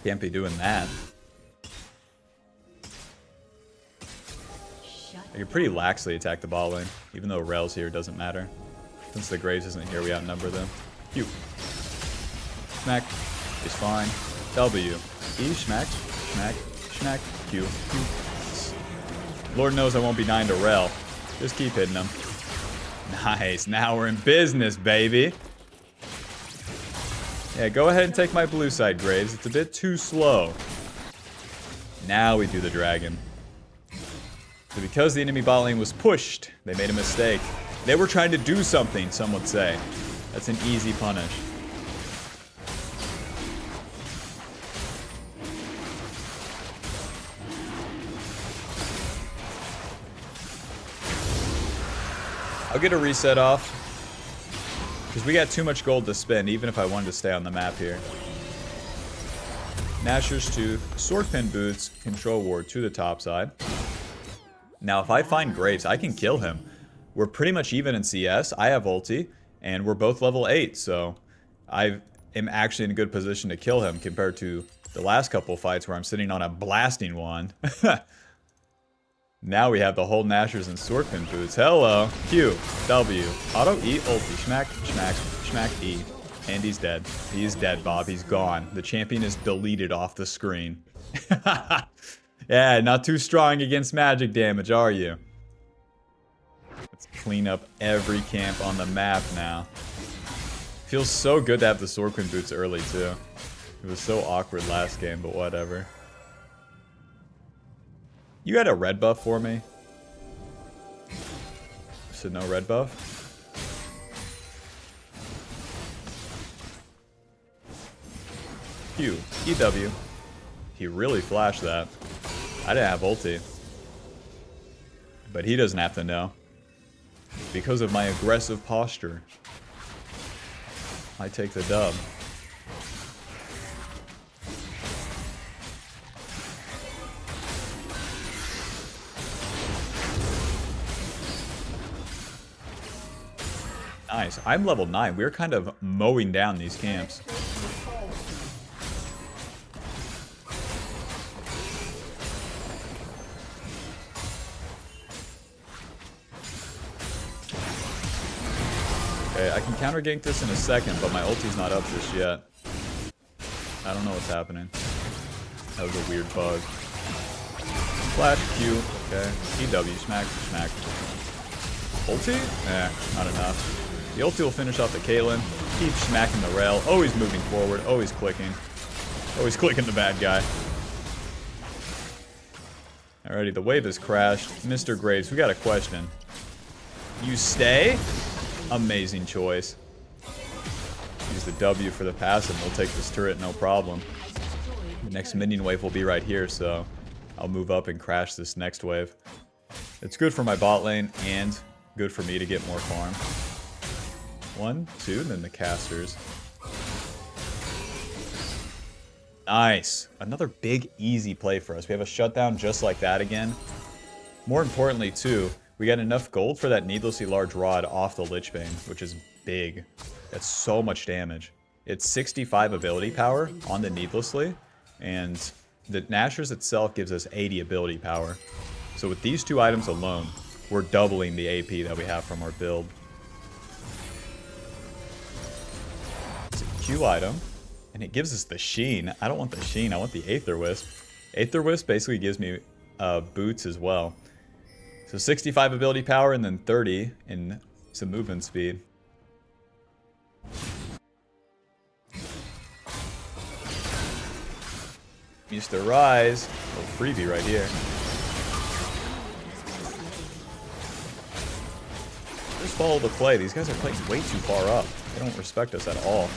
Can't be doing that. I can pretty laxly attack the bot lane, even though Rel's here, doesn't matter. Since the Graves isn't here, we outnumber them. Q. Smack. Is fine. W. E. Smack. Smack. Smack. Q. Q. Lord knows I won't be 9 to Rel. Just keep hitting them. Nice. Now we're in business, baby. Yeah, go ahead and take my blue side, Graves. It's a bit too slow. Now we do the dragon. So because the enemy bot lane was pushed, they made a mistake. They were trying to do something, some would say. That's an easy punish. I'll get a reset off. Because we got too much gold to spend, even if I wanted to stay on the map here. Nashors Tooth, Swordpin Boots, Control Ward to the top side. Now, if I find Graves, I can kill him. We're pretty much even in CS. I have ulti, and we're both level 8, so I am actually in a good position to kill him compared to the last couple fights where I'm sitting on a blasting wand. Now we have the whole Nashors and Swordpin Boots. Hello. Q. W. Auto E. Ulti. Schmack. Schmack. Schmack E. And he's dead. He's dead, Bob. He's gone. The champion is deleted off the screen. Yeah, not too strong against magic damage, are you? Let's clean up every camp on the map now. Feels so good to have the Swordpin Boots early, too. It was so awkward last game, but whatever. You got a red buff for me? So no red buff? Q. EW. He really flashed that. I didn't have ulti. but he doesn't have to know. Because of my aggressive posture, I take the dub. Nice. I'm level 9. We're kind of mowing down these camps. Okay, I can counter gank this in a second, but my ulti's not up just yet. I don't know what's happening. That was a weird bug. Flash, Q, okay. EW, smack, smack. Ulti? Eh, not enough. The ulti will finish off the Caitlyn. Keep smacking the rail. Always moving forward. Always clicking. Always clicking the bad guy. Alrighty, the wave has crashed. Mr. Graves, we got a question. You stay? Amazing choice. Use the W for the passive. We'll take this turret, no problem. The next minion wave will be right here, so I'll move up and crash this next wave. It's good for my bot lane and good for me to get more farm. 1, 2, and then the casters. Nice. Another big, easy play for us. We have a shutdown just like that again. More importantly, too, we got enough gold for that needlessly large rod off the Lich Bane, which is big. That's so much damage. It's 65 ability power on the needlessly, and the Nashors itself gives us 80 ability power. So with these two items alone, we're doubling the AP that we have from our build. It's a Q item, and it gives us the Sheen. I don't want the Sheen, I want the Aether Wisp. Aether Wisp basically gives me boots as well. So 65 ability power and then 30 in some movement speed. Mr. Rise. A little freebie right here. Just follow the play. These guys are playing way too far up. They don't respect us at all.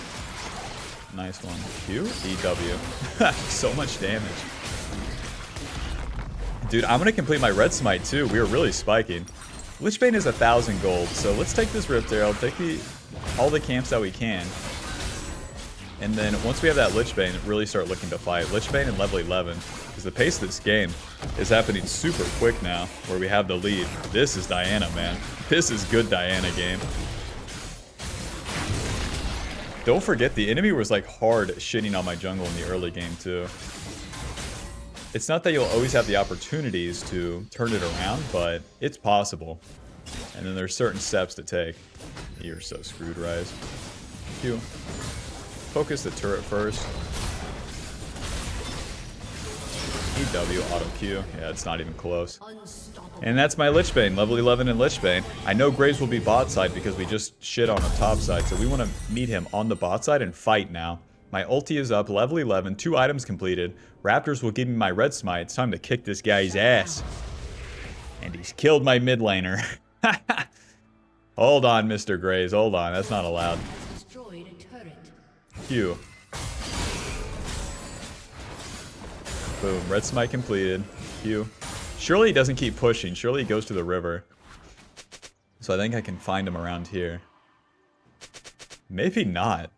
Nice one. Q? EW. So much damage. Dude, I'm gonna complete my red smite too. We are really spiking. Lich Bane is 1,000 gold, so let's take this Rift Arrow, take all the camps that we can. And then once we have that Lich Bane, really start looking to fight. Lich Bane and level 11. Because the pace of this game is happening super quick now, where we have the lead. This is Diana, man. This is good Diana game. Don't forget, the enemy was like hard shitting on my jungle in the early game too. It's not that you'll always have the opportunities to turn it around, but it's possible. And then there's certain steps to take. You're so screwed, Rise. Q. Focus the turret first. EW auto Q. Yeah, it's not even close. And that's my Lich Bane, level 11 in Lich Bane. I know Graves will be bot side because we just shit on the top side, so we want to meet him on the bot side and fight now. My ulti is up, level 11, 2 items completed. Raptors will give me my red smite. It's time to kick this guy's ass. And he's killed my mid laner. Hold on, Mr. Graves, hold on. That's not allowed. Destroyed a turret. Q. Boom, red smite completed. Q. Surely he doesn't keep pushing. Surely he goes to the river. So I think I can find him around here. Maybe not.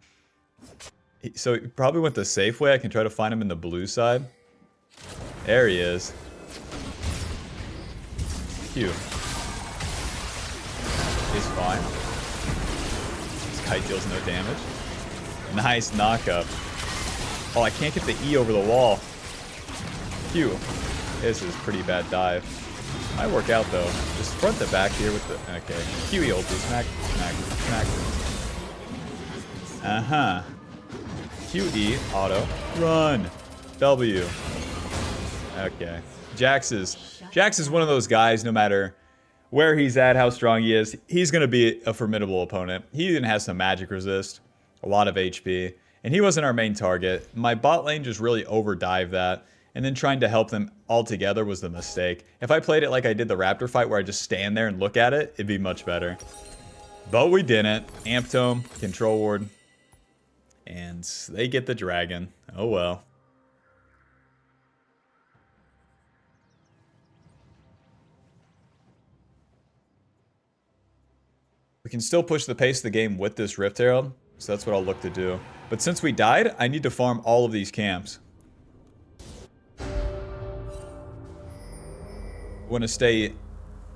So he probably went the safe way. I can try to find him in the blue side. There he is. Q. He's fine. This kite deals no damage. Nice knockup. Oh, I can't get the E over the wall. Q. This is pretty bad dive. Might work out though. Just front to back here with the... Okay. QE ulti. Smack, smack, smack. Uh-huh. QE, auto, run, W. Okay. Jax is one of those guys, no matter where he's at, how strong he is, he's going to be a formidable opponent. He even has some magic resist, a lot of HP, and he wasn't our main target. My bot lane just really overdived that, and then trying to help them all together was the mistake. If I played it like I did the Raptor fight where I just stand there and look at it, it'd be much better. But we didn't. Amp Tome, Control Ward. And they get the dragon. Oh well. can still push the pace of the game with this Rift Herald, so that's what I'll look to do. But since we died, I need to farm all of these camps. I want to stay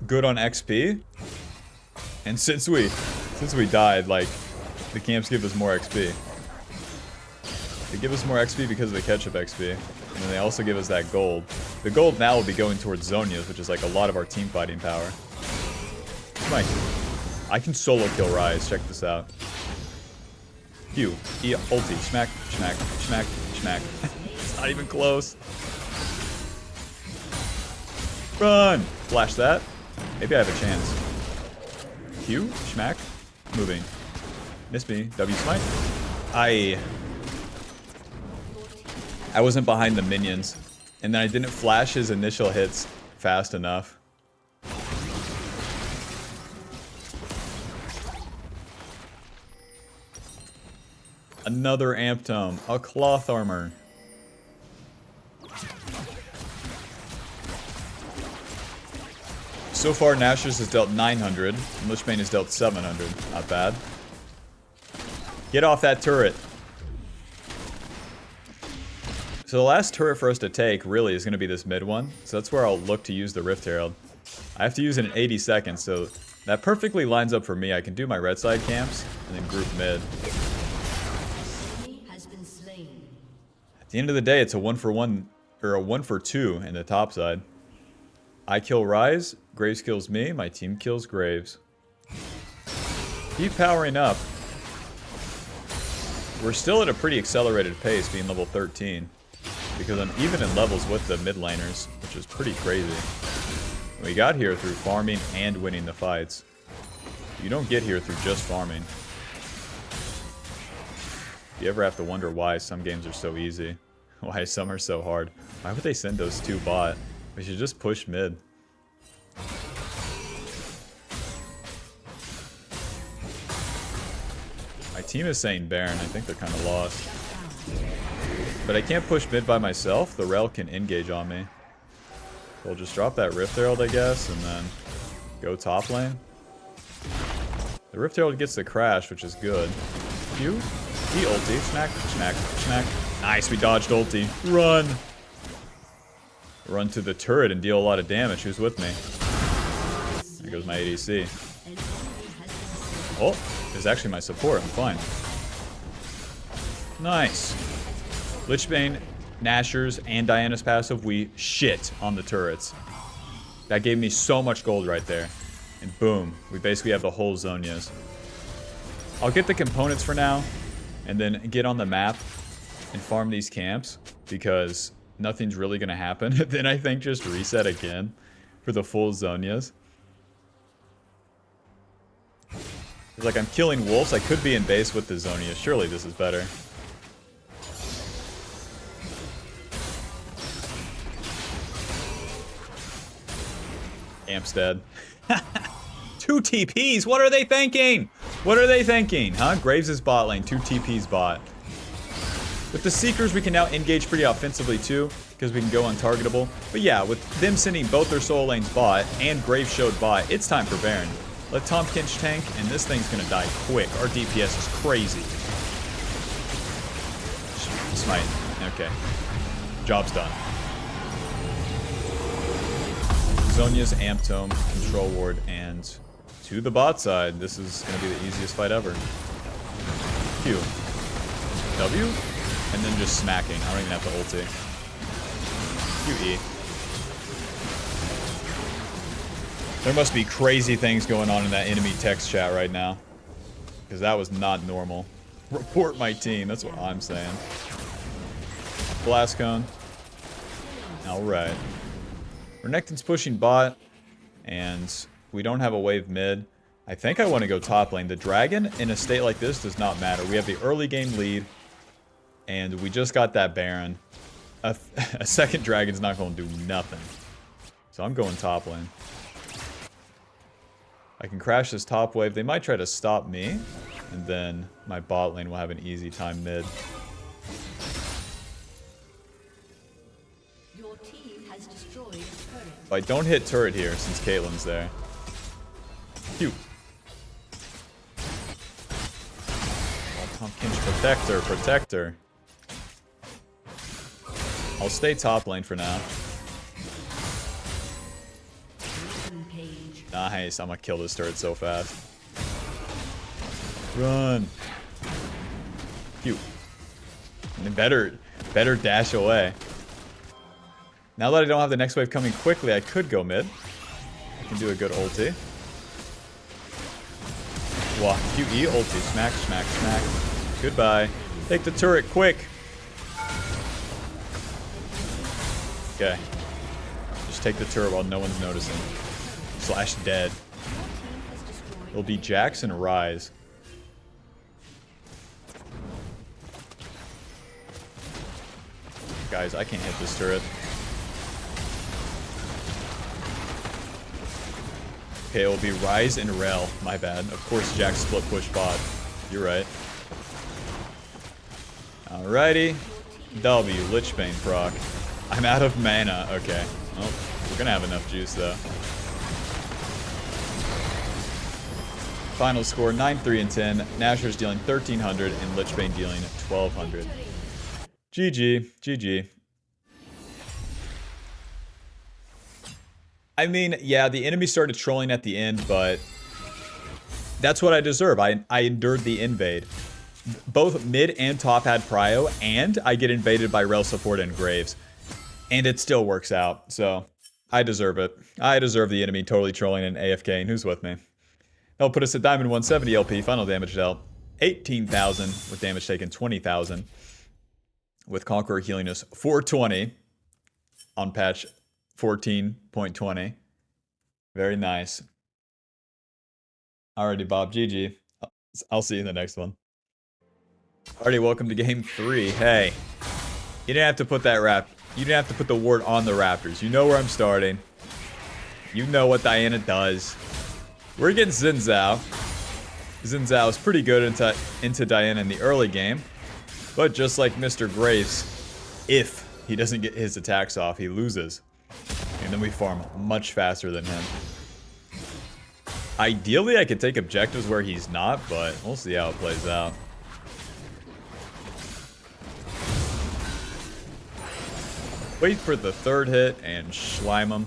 good on XP. And since we died, like, the camps give us more XP. They give us more XP because of the ketchup XP. And then they also give us that gold. The gold now will be going towards Zonias, which is like a lot of our team fighting power. Mike, I can solo kill Rise. Check this out. Q, E, ulti, smack, smack, smack, smack. It's not even close. Run! Flash that. Maybe I have a chance. Q, smack, moving. Miss me. W smite. I wasn't behind the minions. And then I didn't flash his initial hits fast enough. Another amp tome. A cloth armor. So far, Nashors has dealt 900, and Lich Bane has dealt 700. Not bad. Get off that turret. So the last turret for us to take, really, is going to be this mid one. So that's where I'll look to use the Rift Herald. I have to use it in 80 seconds, so that perfectly lines up for me. I can do my red side camps, and then group mid. At the end of the day, it's a 1-for-1, or a 1-for-2 in the top side. I kill Rise, Graves kills me, my team kills Graves. Keep powering up. We're still at a pretty accelerated pace, being level 13. Because I'm even in levels with the mid laners, which is pretty crazy. We got here through farming and winning the fights. You don't get here through just farming. If you ever have to wonder why some games are so easy, why some are so hard, why would they send those 2 bot? We should just push mid. My team is saying Baron. I think they're kind of lost. But I can't push mid by myself. The Rel can engage on me. So I'll just drop that Rift Herald, I guess, and then go top lane. The Rift Herald gets the crash, which is good. Q. E ulti. Smack, smack, smack. Nice, we dodged ulti. Run! Run to the turret and deal a lot of damage. Who's with me? There goes my ADC. Oh, it's actually my support. I'm fine. Nice. Lich Bane, Nashors, and Diana's passive. We shit on the turrets. That gave me so much gold right there. And boom, we basically have the whole Zonias. I'll get the components for now, and then get on the map and farm these camps, because nothing's really going to happen. Then I think just reset again for the full Zonias. It's like I'm killing wolves. I could be in base with the Zonias. Surely this is better. Amp's dead. 2 TPs. What are they thinking? What are they thinking? Huh? Graves is bot lane. 2 TPs bot. With the Seekers, we can now engage pretty offensively too, because we can go untargetable. But yeah, with them sending both their solo lanes bot and Graves showed bot, it's time for Baron. Let Tom Kinch tank, and this thing's gonna die quick. Our DPS is crazy. Smite. Okay. Job's done. Zonia's Amp Tome, Control Ward, and to the bot side. This is gonna be the easiest fight ever. Q. W? And then just smacking. I don't even have to ulti. QE. There must be crazy things going on in that enemy text chat right now. Because that was not normal. Report my team. That's what I'm saying. Blast Cone. Alright. Renekton's pushing bot. And we don't have a wave mid. I think I want to go top lane. The dragon in a state like this does not matter. We have the early game lead. And we just got that Baron. A second dragon's not going to do nothing. So I'm going top lane. I can crash this top wave. They might try to stop me. And then my bot lane will have an easy time mid. Your team has destroyed a turret. I don't hit turret here since Caitlyn's there. Cute. Protector, protector. I'll stay top lane for now. Nice, I'm gonna kill this turret so fast. Run. Phew. And better dash away. Now that I don't have the next wave coming quickly, I could go mid. I can do a good ulti. Wow, QE ulti. Smack, smack, smack. Goodbye. Take the turret, quick. Okay. Just take the turret while no one's noticing. Slash dead. It'll be Jax and Rise. Guys, I can't hit this turret. Okay, it will be Rise and Rel. My bad. Of course, Jax split push bot. You're right. Alrighty. W, Lich Bane proc. I'm out of mana. Okay. Well, we're gonna have enough juice, though. Final score, 9-3 and 10. Nashors dealing 1,300 and Lich Bane dealing 1,200. GG. GG. I mean, yeah, the enemy started trolling at the end, but that's what I deserve. I endured the invade. Both mid and top had prio, and I get invaded by Rel support and Graves. And it still works out, so I deserve it. I deserve the enemy totally trolling and AFKing. Who's with me? That'll put us at Diamond 170 LP. Final damage dealt 18,000 with damage taken 20,000. With Conqueror healing us 420 on patch 14.20. Very nice. Alrighty, Bob. GG. I'll see you in the next one. Alrighty, welcome to game 3. Hey, you didn't have to put that you didn't have to put the ward on the Raptors. You know where I'm starting. You know what Diana does. We're against Xin Zhao. Xin Zhao is pretty good into Diana in the early game. But just like Mr. Graves, if he doesn't get his attacks off, he loses. And then we farm much faster than him. Ideally, I could take objectives where he's not, but we'll see how it plays out. Wait for the third hit and slime him.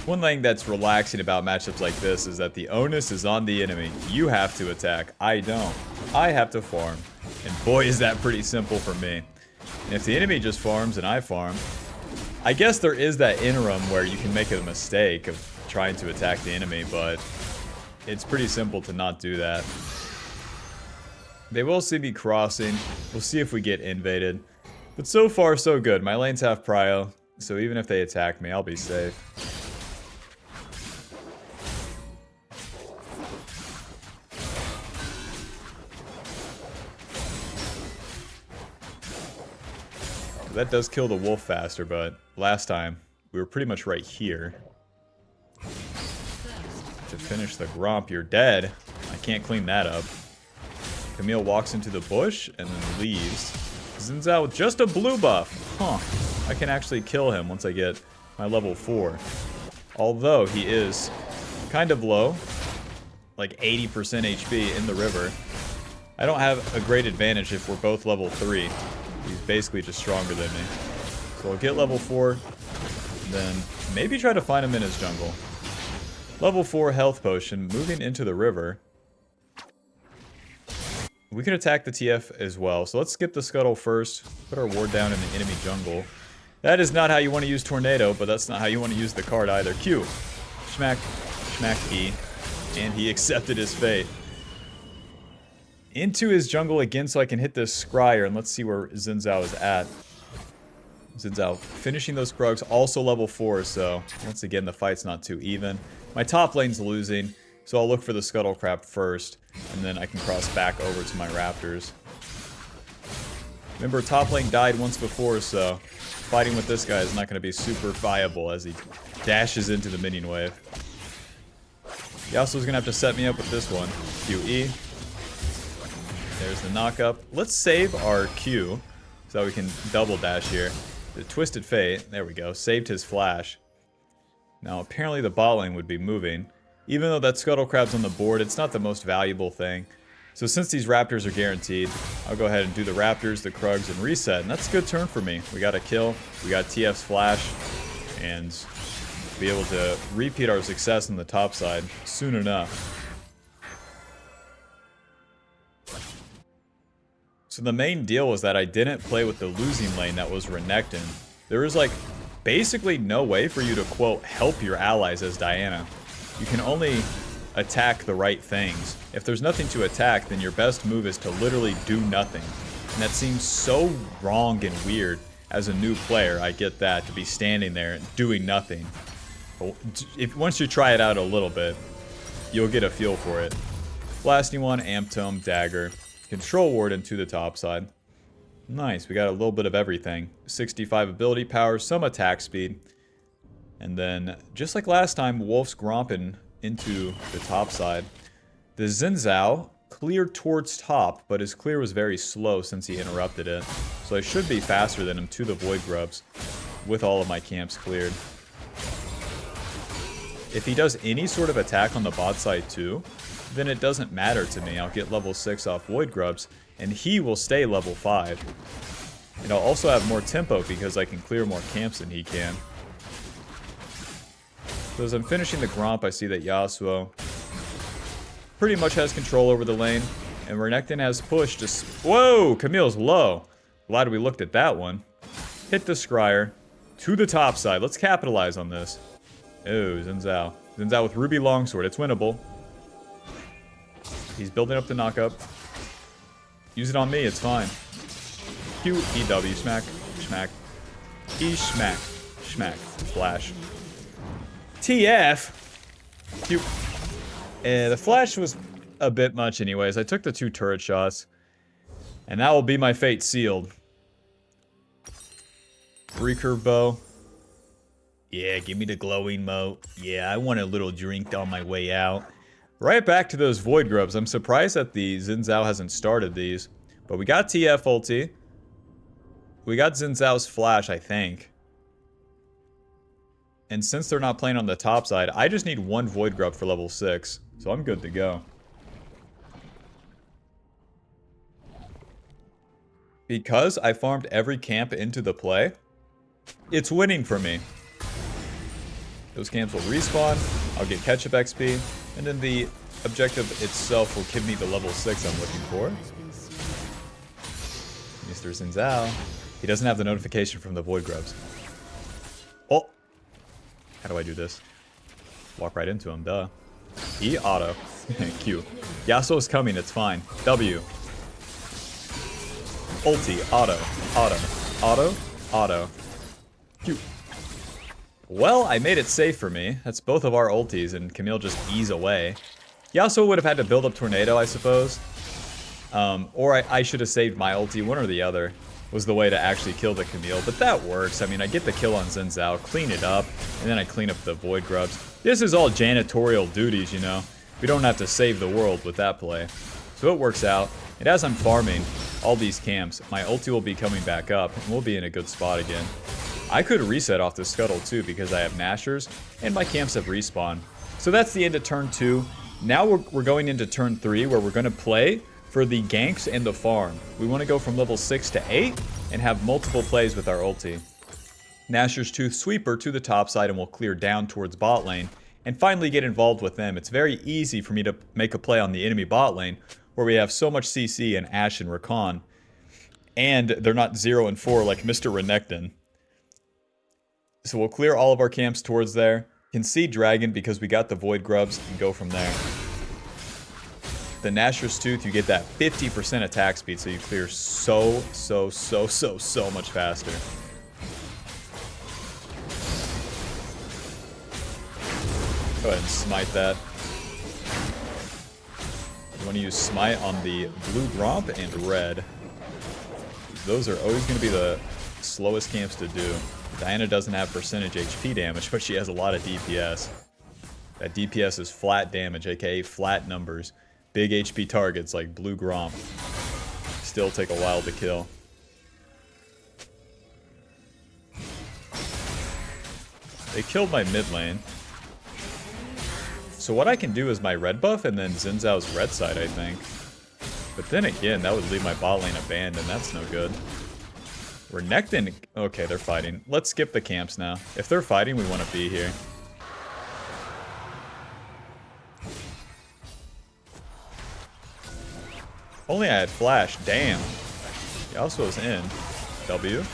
One thing that's relaxing about matchups like this is that the onus is on the enemy. You have to attack. I don't. I have to farm. And boy, is that pretty simple for me. And if the enemy just farms and I farm, I guess there is that interim where you can make a mistake of trying to attack the enemy, but it's pretty simple to not do that. They will see me crossing. We'll see if we get invaded. But so far, so good. My lanes have prio, so even if they attack me, I'll be safe. That does kill the wolf faster, but last time, we were pretty much right here. To finish the Gromp, you're dead. I can't clean that up. Camille walks into the bush and then leaves. Xin Zhao with just a blue buff. Huh. I can actually kill him once I get my level 4. Although he is kind of low. Like 80% HP in the river. I don't have a great advantage if we're both level 3. He's basically just stronger than me. So I'll get level 4. Then maybe try to find him in his jungle. Level 4 health potion. Moving into the river. We can attack the TF as well. So let's skip the scuttle first. Put our ward down in the enemy jungle. That is not how you want to use Tornado, but that's not how you want to use the card either. Q. Schmack. Schmack E. And he accepted his fate. Into his jungle again so I can hit this Scryer, and let's see where Xin Zhao is at. Xin Zhao finishing those Krugs, also level 4, so once again the fight's not too even. My top lane's losing, so I'll look for the Scuttlecraft first, and then I can cross back over to my Raptors. Remember, top lane died once before, so fighting with this guy is not going to be super viable as he dashes into the minion wave. Yasuo's going to have to set me up with this one. QE. There's the knock-up. Let's save our Q so we can double dash here. The Twisted Fate, there we go, saved his flash. Now apparently the bot lane would be moving. Even though that Scuttle Crab's on the board, it's not the most valuable thing. So since these Raptors are guaranteed, I'll go ahead and do the Raptors, the Krugs, and reset. And that's a good turn for me. We got a kill, we got TF's Flash, and be able to repeat our success on the top side soon enough. So the main deal was that I didn't play with the losing lane that was Renekton. There was like basically no way for you to, quote, help your allies as Diana. You can only attack the right things. If there's nothing to attack, then your best move is to literally do nothing. And that seems so wrong and weird as a new player. I get that, to be standing there doing nothing. But once you try it out a little bit, you'll get a feel for it. Blasting one, Amp Tome, Dagger, Control Ward into the top side. Nice, we got a little bit of everything. 65 ability power, some attack speed. And then, just like last time, Wolf's Grompin into the top side. The Xin Zhao cleared towards top, but his clear was very slow since he interrupted it. So I should be faster than him to the Void Grubs with all of my camps cleared. If he does any sort of attack on the bot side too, then it doesn't matter to me. I'll get level 6 off Void Grubs, and he will stay level 5. And I'll also have more tempo because I can clear more camps than he can. So as I'm finishing the Gromp, I see that Yasuo pretty much has control over the lane, and Renekton has pushed to... Whoa! Camille's low. Glad we looked at that one. Hit the Scryer to the top side. Let's capitalize on this. Oh, Xin Zhao. Xin Zhao with Ruby Longsword. It's winnable. He's building up the knockup. Use it on me, it's fine. Q, EW, smack, smack. E, smack, smack, flash. TF! Q. The flash was a bit much anyways. I took the 2 turret shots. And that will be my fate sealed. Recurve bow. Yeah, give me the glowing moat. Yeah, I want a little drink on my way out. Right back to those Void Grubs. I'm surprised that the Xin Zhao hasn't started these. But we got TF ulti. We got Xin Zhao's flash, I think. And since they're not playing on the top side, I just need 1 Void Grub for level 6. So I'm good to go. Because I farmed every camp into the play, it's winning for me. Those camps will respawn, I'll get catch-up XP, and then the objective itself will give me the level 6 I'm looking for. Mr. Xin Zhao. He doesn't have the notification from the Void Grubs. Oh! How do I do this? Walk right into him, duh. E, auto. Q. Yasuo's coming, it's fine. W. Ulti, auto, auto, auto, auto. Q. Well, I made it safe for me. That's both of our ultis, and Camille just ease away. Yasuo would have had to build up Tornado, I suppose. Or I should have saved my ulti. One or the other was the way to actually kill the Camille. But that works. I mean, I get the kill on Xin Zhao, clean it up, and then I clean up the Void Grubs. This is all janitorial duties, you know. We don't have to save the world with that play. So it works out. And as I'm farming all these camps, my ulti will be coming back up, and we'll be in a good spot again. I could reset off the Scuttle too because I have Nashors, and my camps have respawned. So that's the end of turn 2. Now we're going into turn 3 where we're going to play for the ganks and the farm. We want to go from level 6 to 8 and have multiple plays with our ulti. Nashor's Tooth Sweeper to the top side and we'll clear down towards bot lane and finally get involved with them. It's very easy for me to make a play on the enemy bot lane where we have so much CC and Ashe and Rakan. And they're not 0 and 4 like Mr. Renekton. So we'll clear all of our camps towards there. Concede Dragon because we got the Void Grubs and go from there. The Nashor's Tooth, you get that 50% attack speed, so you clear so much faster. Go ahead and smite that. You want to use smite on the blue Gromp and red. Those are always going to be the slowest camps to do. Diana doesn't have percentage HP damage, but she has a lot of DPS. That DPS is flat damage, aka flat numbers. Big HP targets like blue Gromp still take a while to kill. They killed my mid lane. So what I can do is my red buff and then Xin Zhao's red side, I think. But then again, that would leave my bot lane abandoned. That's no good. We're necked in. Okay, they're fighting. Let's skip the camps now. If they're fighting, we want to be here. Only I had flash. Damn. Yasuo's in. W.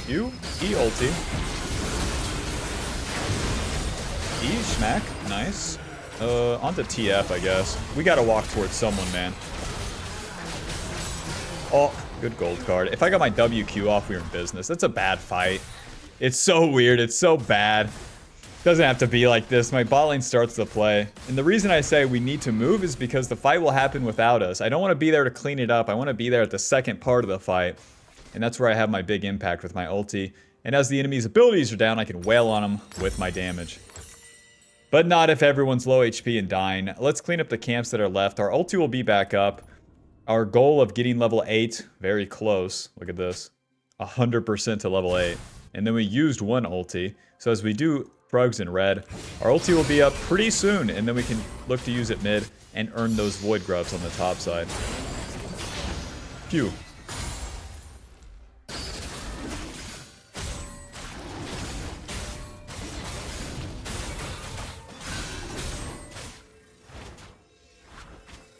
U. E ulti. E smack. Nice. Onto TF, I guess. We gotta walk towards someone, man. Oh, good gold card. If I got my WQ off, we were in business. That's a bad fight. It's so weird. It's so bad. Doesn't have to be like this. My bot lane starts the play. And the reason I say we need to move is because the fight will happen without us. I don't want to be there to clean it up. I want to be there at the second part of the fight. And that's where I have my big impact with my ulti. And as the enemy's abilities are down, I can wail on them with my damage. But not if everyone's low HP and dying. Let's clean up the camps that are left. Our ulti will be back up. Our goal of getting level 8, very close. Look at this. 100% to level 8. And then we used one ulti. So as we do Prugs in red, our ulti will be up pretty soon. And then we can look to use it mid and earn those void grubs on the top side. Phew.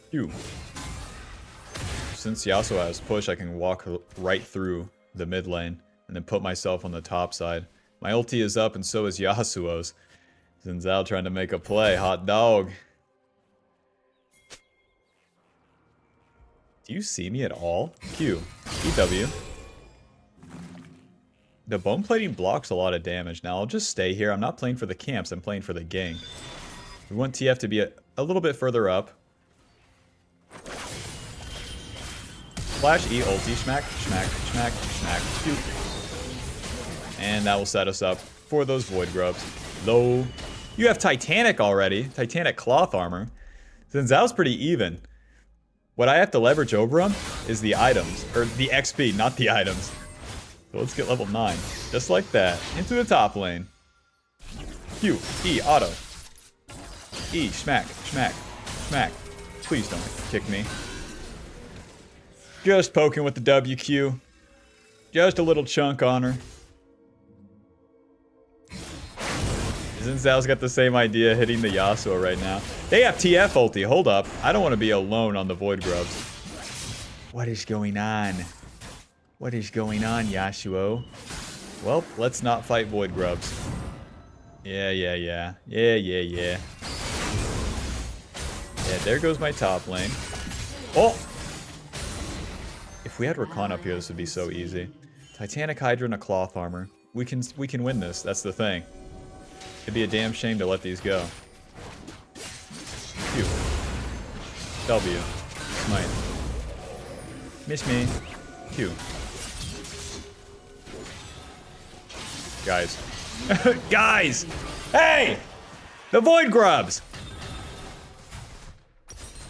Phew. Since Yasuo has push, I can walk right through the mid lane and then put myself on the top side. My ulti is up and so is Yasuo's. Xin Zhao trying to make a play. Hot dog. Do you see me at all? Q. EW. The bone plating blocks a lot of damage. Now I'll just stay here. I'm not playing for the camps. I'm playing for the gank. We want TF to be a little bit further up. Flash E ulti, smack, smack, smack, smack, shoot. And that will set us up for those void grubs. Low. You have Titanic already. Titanic cloth armor. Xin Zhao's pretty even. What I have to leverage over him is the items. Or the XP, not the items. So let's get level 9. Just like that. Into the top lane. Q, E, auto. E, smack, smack, smack. Please don't kick me. Just poking with the WQ. Just a little chunk on her. Xin Zhao's got the same idea hitting the Yasuo right now. They have TF ulti. Hold up. I don't want to be alone on the Void Grubs. What is going on? What is going on, Yasuo? Well, let's not fight Void Grubs. Yeah. Yeah, there goes my top lane. Oh! If we had Rakan up here, this would be so easy. Titanic Hydra and a cloth armor. We can win this. That's the thing. It'd be a damn shame to let these go. Q. W. Smite. Miss me. Q. Guys. Guys! Hey! The Void Grubs!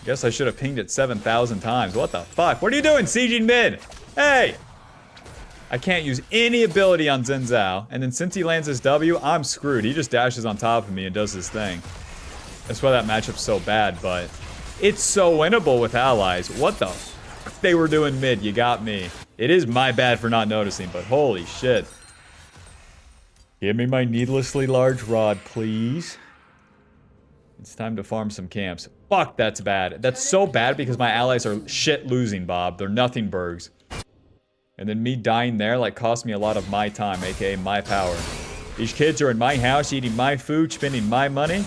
Guess I should have pinged it 7,000 times. What the fuck? What are you doing, sieging mid? Hey! I can't use any ability on Xin Zhao. And then since he lands his W, I'm screwed. He just dashes on top of me and does his thing. That's why that matchup's so bad, but it's so winnable with allies. What the fuck they were doing mid? You got me. It is my bad for not noticing, but holy shit. Give me my needlessly large rod, please. It's time to farm some camps. Fuck, that's bad. That's so bad because my allies are shit losing, Bob. They're nothing burgs. And then me dying there, like, cost me a lot of my time, aka my power. These kids are in my house, eating my food, spending my money.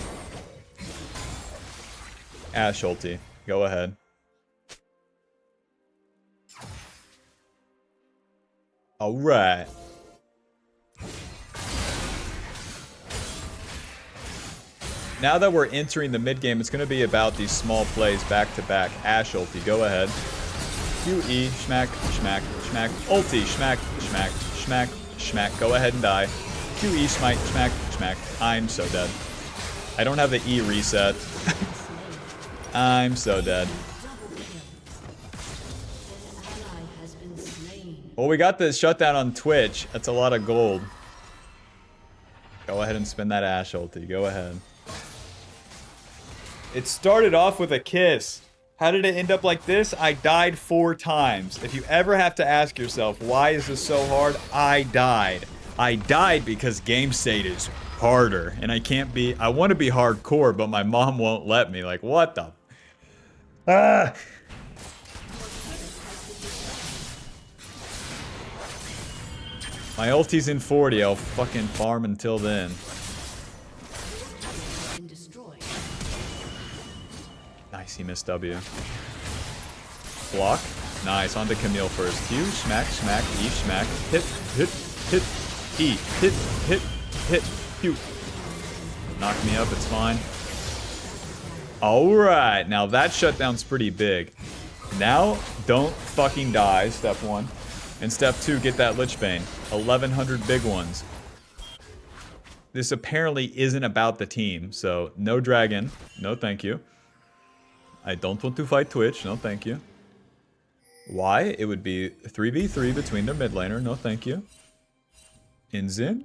Ashe ulti. Go ahead. Alright. Now that we're entering the mid game, it's going to be about these small plays back to back. Ashe ulti, go ahead. QE, schmack, schmack, schmack. Ulti, schmack, schmack, schmack, schmack. Go ahead and die. QE, smite, schmack, schmack. I'm so dead. I don't have the E reset. I'm so dead. Well, we got this shutdown on Twitch. That's a lot of gold. Go ahead and spin that Ashe ulti. Go ahead. It started off with a kiss. How did it end up like this? I died 4 times. If you ever have to ask yourself, why is this so hard? I died. I died because game state is harder. And I can't be... I want to be hardcore, but my mom won't let me. Like, what the... Ah! My ulti's in 40. I'll fucking farm until then. Nice, he missed W. Block. Nice, on to Camille first. Q, smack, smack, E, smack. Hit, hit, hit, E. Hit, hit, hit, Q. Knock me up, it's fine. Alright, now that shutdown's pretty big. Now, don't fucking die, step 1. And step 2, get that Lich Bane. 1,100 big ones. This apparently isn't about the team, so no dragon. No thank you. I don't want to fight Twitch. No, thank you. Why? It would be 3v3 between their mid laner. No, thank you. Inzin.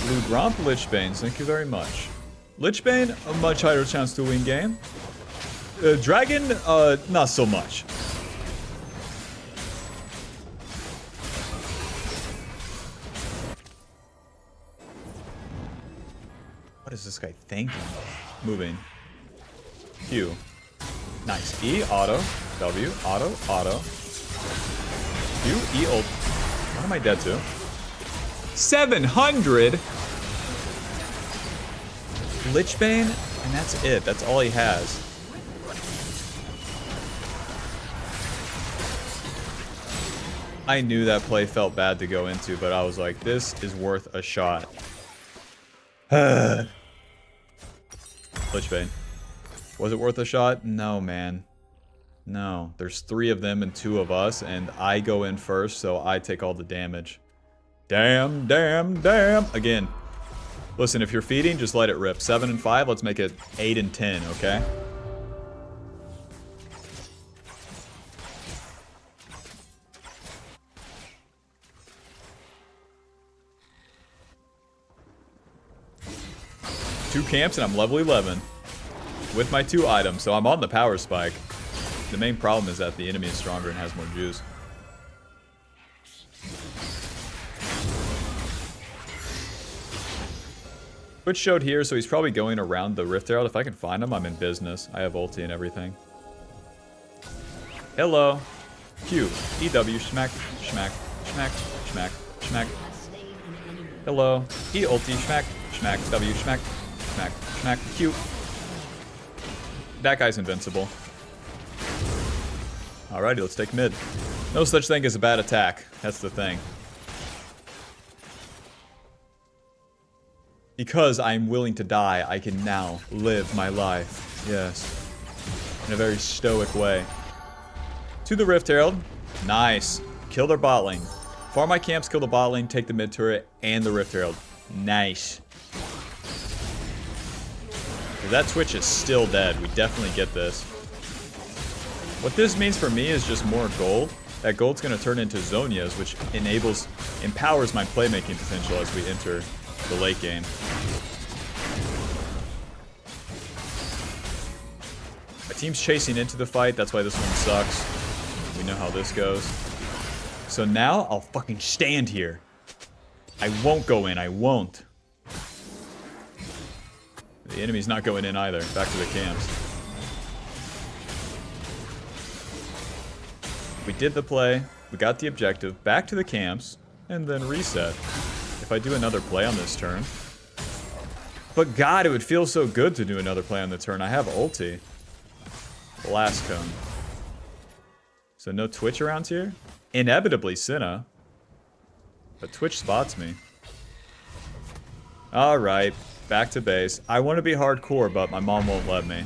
Blue Gromp, Lich Bane. Thank you very much. Lich Bane, a much higher chance to win game. Dragon, not so much. What is this guy thinking? Moving. Q. Nice. E, auto. W, auto, auto. Q, E, ult. What am I dead to? 700? Lich Bane? And that's it. That's all he has. I knew that play felt bad to go into, but I was like, this is worth a shot. Lich Bane. Was it worth a shot? No, man. No. There's 3 of them and 2 of us, and I go in first, so I take all the damage. Damn, damn, damn. Again, listen, if you're feeding, just let it rip. 7 and 5, let's make it 8 and 10, okay? Two camps, and I'm level 11. With my 2 items, so I'm on the power spike. The main problem is that the enemy is stronger and has more juice. Twitch showed here, so he's probably going around the Rift Herald. If I can find him, I'm in business. I have ulti and everything. Hello. Q. EW. Schmack. Schmack. Schmack. Schmack. Schmack. Hello. E ulti. Schmack. Schmack. W. Schmack. Schmack. Schmack. Q. That guy's invincible. Alrighty, let's take mid. No such thing as a bad attack. That's the thing. Because I'm willing to die, I can now live my life. Yes. In a very stoic way. To the Rift Herald. Nice. Kill their bot lane. Farm my camps, kill the bot lane, take the mid turret, and the Rift Herald. Nice. That Twitch is still dead. We definitely get this. What this means for me is just more gold. That gold's going to turn into Zonias, which empowers my playmaking potential as we enter the late game. My team's chasing into the fight. That's why this one sucks. We know how this goes. So now I'll fucking stand here. I won't go in. I won't. The enemy's not going in either. Back to the camps. We did the play. We got the objective. Back to the camps. And then reset. If I do another play on this turn. But God, it would feel so good to do another play on the turn. I have ulti. Blast cone. So no Twitch around here? Inevitably Senna. But Twitch spots me. Alright. Back to base. I want to be hardcore, but my mom won't let me.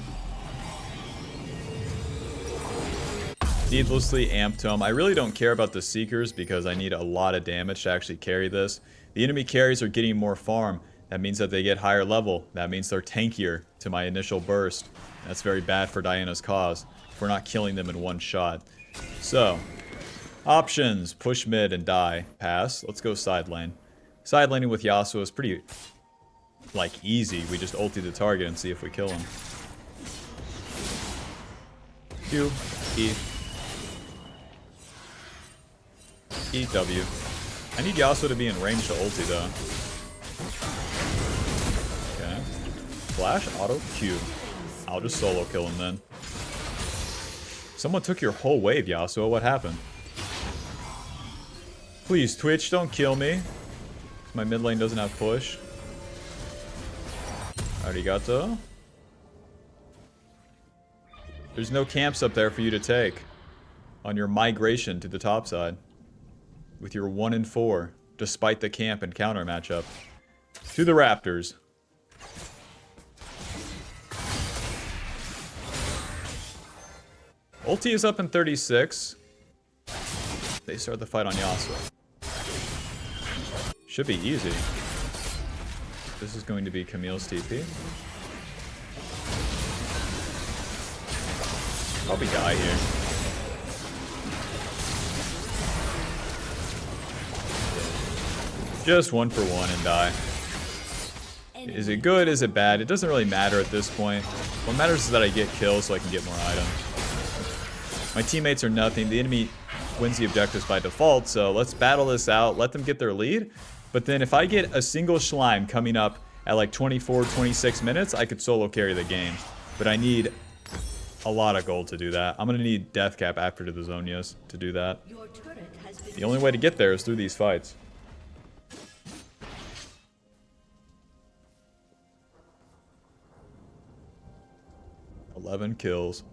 Needlessly amped him. I really don't care about the Seekers because I need a lot of damage to actually carry this. The enemy carries are getting more farm. That means that they get higher level. That means they're tankier to my initial burst. That's very bad for Diana's cause if we're not killing them in one shot. So, options. Push mid and die. Pass. Let's go side lane. Side laning with Yasuo is pretty like, easy. We just ulti the target and see if we kill him. Q, E. E, W. I need Yasuo to be in range to ulti, though. Okay. Flash, auto, Q. I'll just solo kill him then. Someone took your whole wave, Yasuo. What happened? Please, Twitch, don't kill me. My mid lane doesn't have push. Arigato. There's no camps up there for you to take on your migration to the top side with your 1 and 4, despite the camp and counter matchup. To the Raptors. Ulti is up in 36. They start the fight on Yasuo. Should be easy. This is going to be Camille's TP. Probably die here. Just 1 for 1 and die. Is it good? Is it bad? It doesn't really matter at this point. What matters is that I get kills so I can get more items. My teammates are nothing. The enemy wins the objectives by default, so let's battle this out. Let them get their lead. But then if I get a single Schleim coming up at like 24, 26 minutes, I could solo carry the game. But I need a lot of gold to do that. I'm going to need death cap after the Zonias to do that. The only way to get there is through these fights. $11 kills.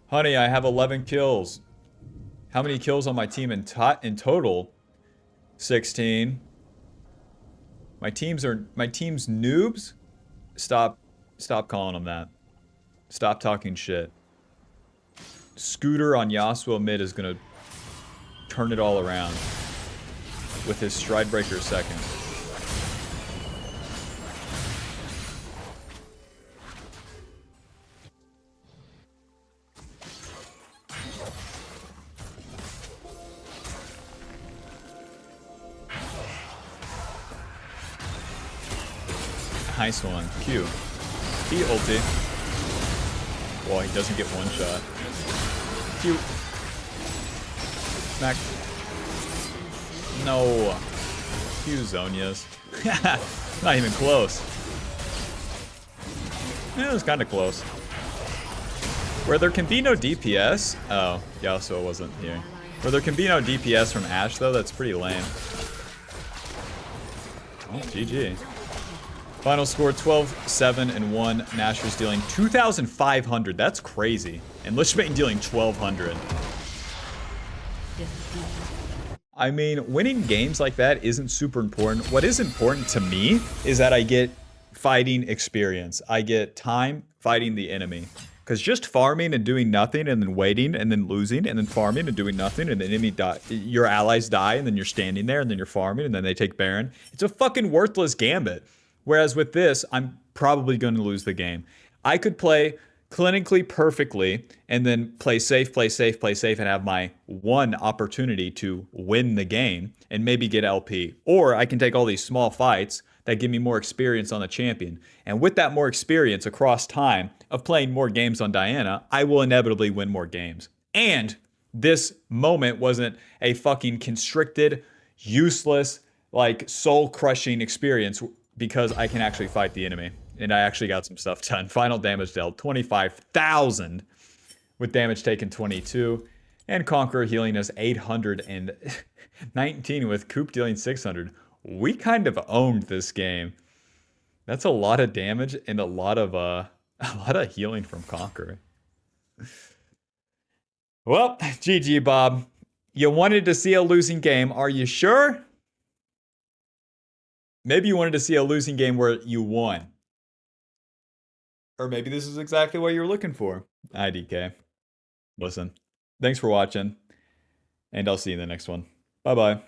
Honey, I have 11 kills. How many kills on my team in total? 16. My team's noobs. Stop calling them that. Stop talking shit. Scooter on Yasuo mid is gonna turn it all around with his Stridebreaker second. Nice one. Q. He ulti. Well, he doesn't get one shot. Q. Smack. No. Q Zonias. Not even close. Yeah, it was kind of close. Where there can be no DPS. Oh, Yasuo wasn't here. Where there can be no DPS from Ashe, though, that's pretty lame. Oh, GG. Final score 12-7 and 1. Nashors dealing 2,500. That's crazy. And Lich Bane dealing 1,200. I mean, winning games like that isn't super important. What is important to me is that I get fighting experience. I get time fighting the enemy. Because just farming and doing nothing and then waiting and then losing and then farming and doing nothing and the enemy die, your allies die and then you're standing there and then you're farming and then they take Baron. It's a fucking worthless gambit. Whereas with this, I'm probably going to lose the game. I could play clinically perfectly and then play safe, and have my one opportunity to win the game and maybe get LP. Or I can take all these small fights that give me more experience on the champion. And with that more experience across time of playing more games on Diana, I will inevitably win more games. And this moment wasn't a fucking constricted, useless, like soul-crushing experience because I can actually fight the enemy. And I actually got some stuff done. Final damage dealt 25,000 with damage taken 22. And Conqueror healing us 819 with Coop dealing 600. We kind of owned this game. That's a lot of damage and a lot of healing from Conqueror. Well, GG, Bob. You wanted to see a losing game. Are you sure? Maybe you wanted to see a losing game where you won. Or maybe this is exactly what you're looking for. IDK. Listen, thanks for watching. And I'll see you in the next one. Bye-bye.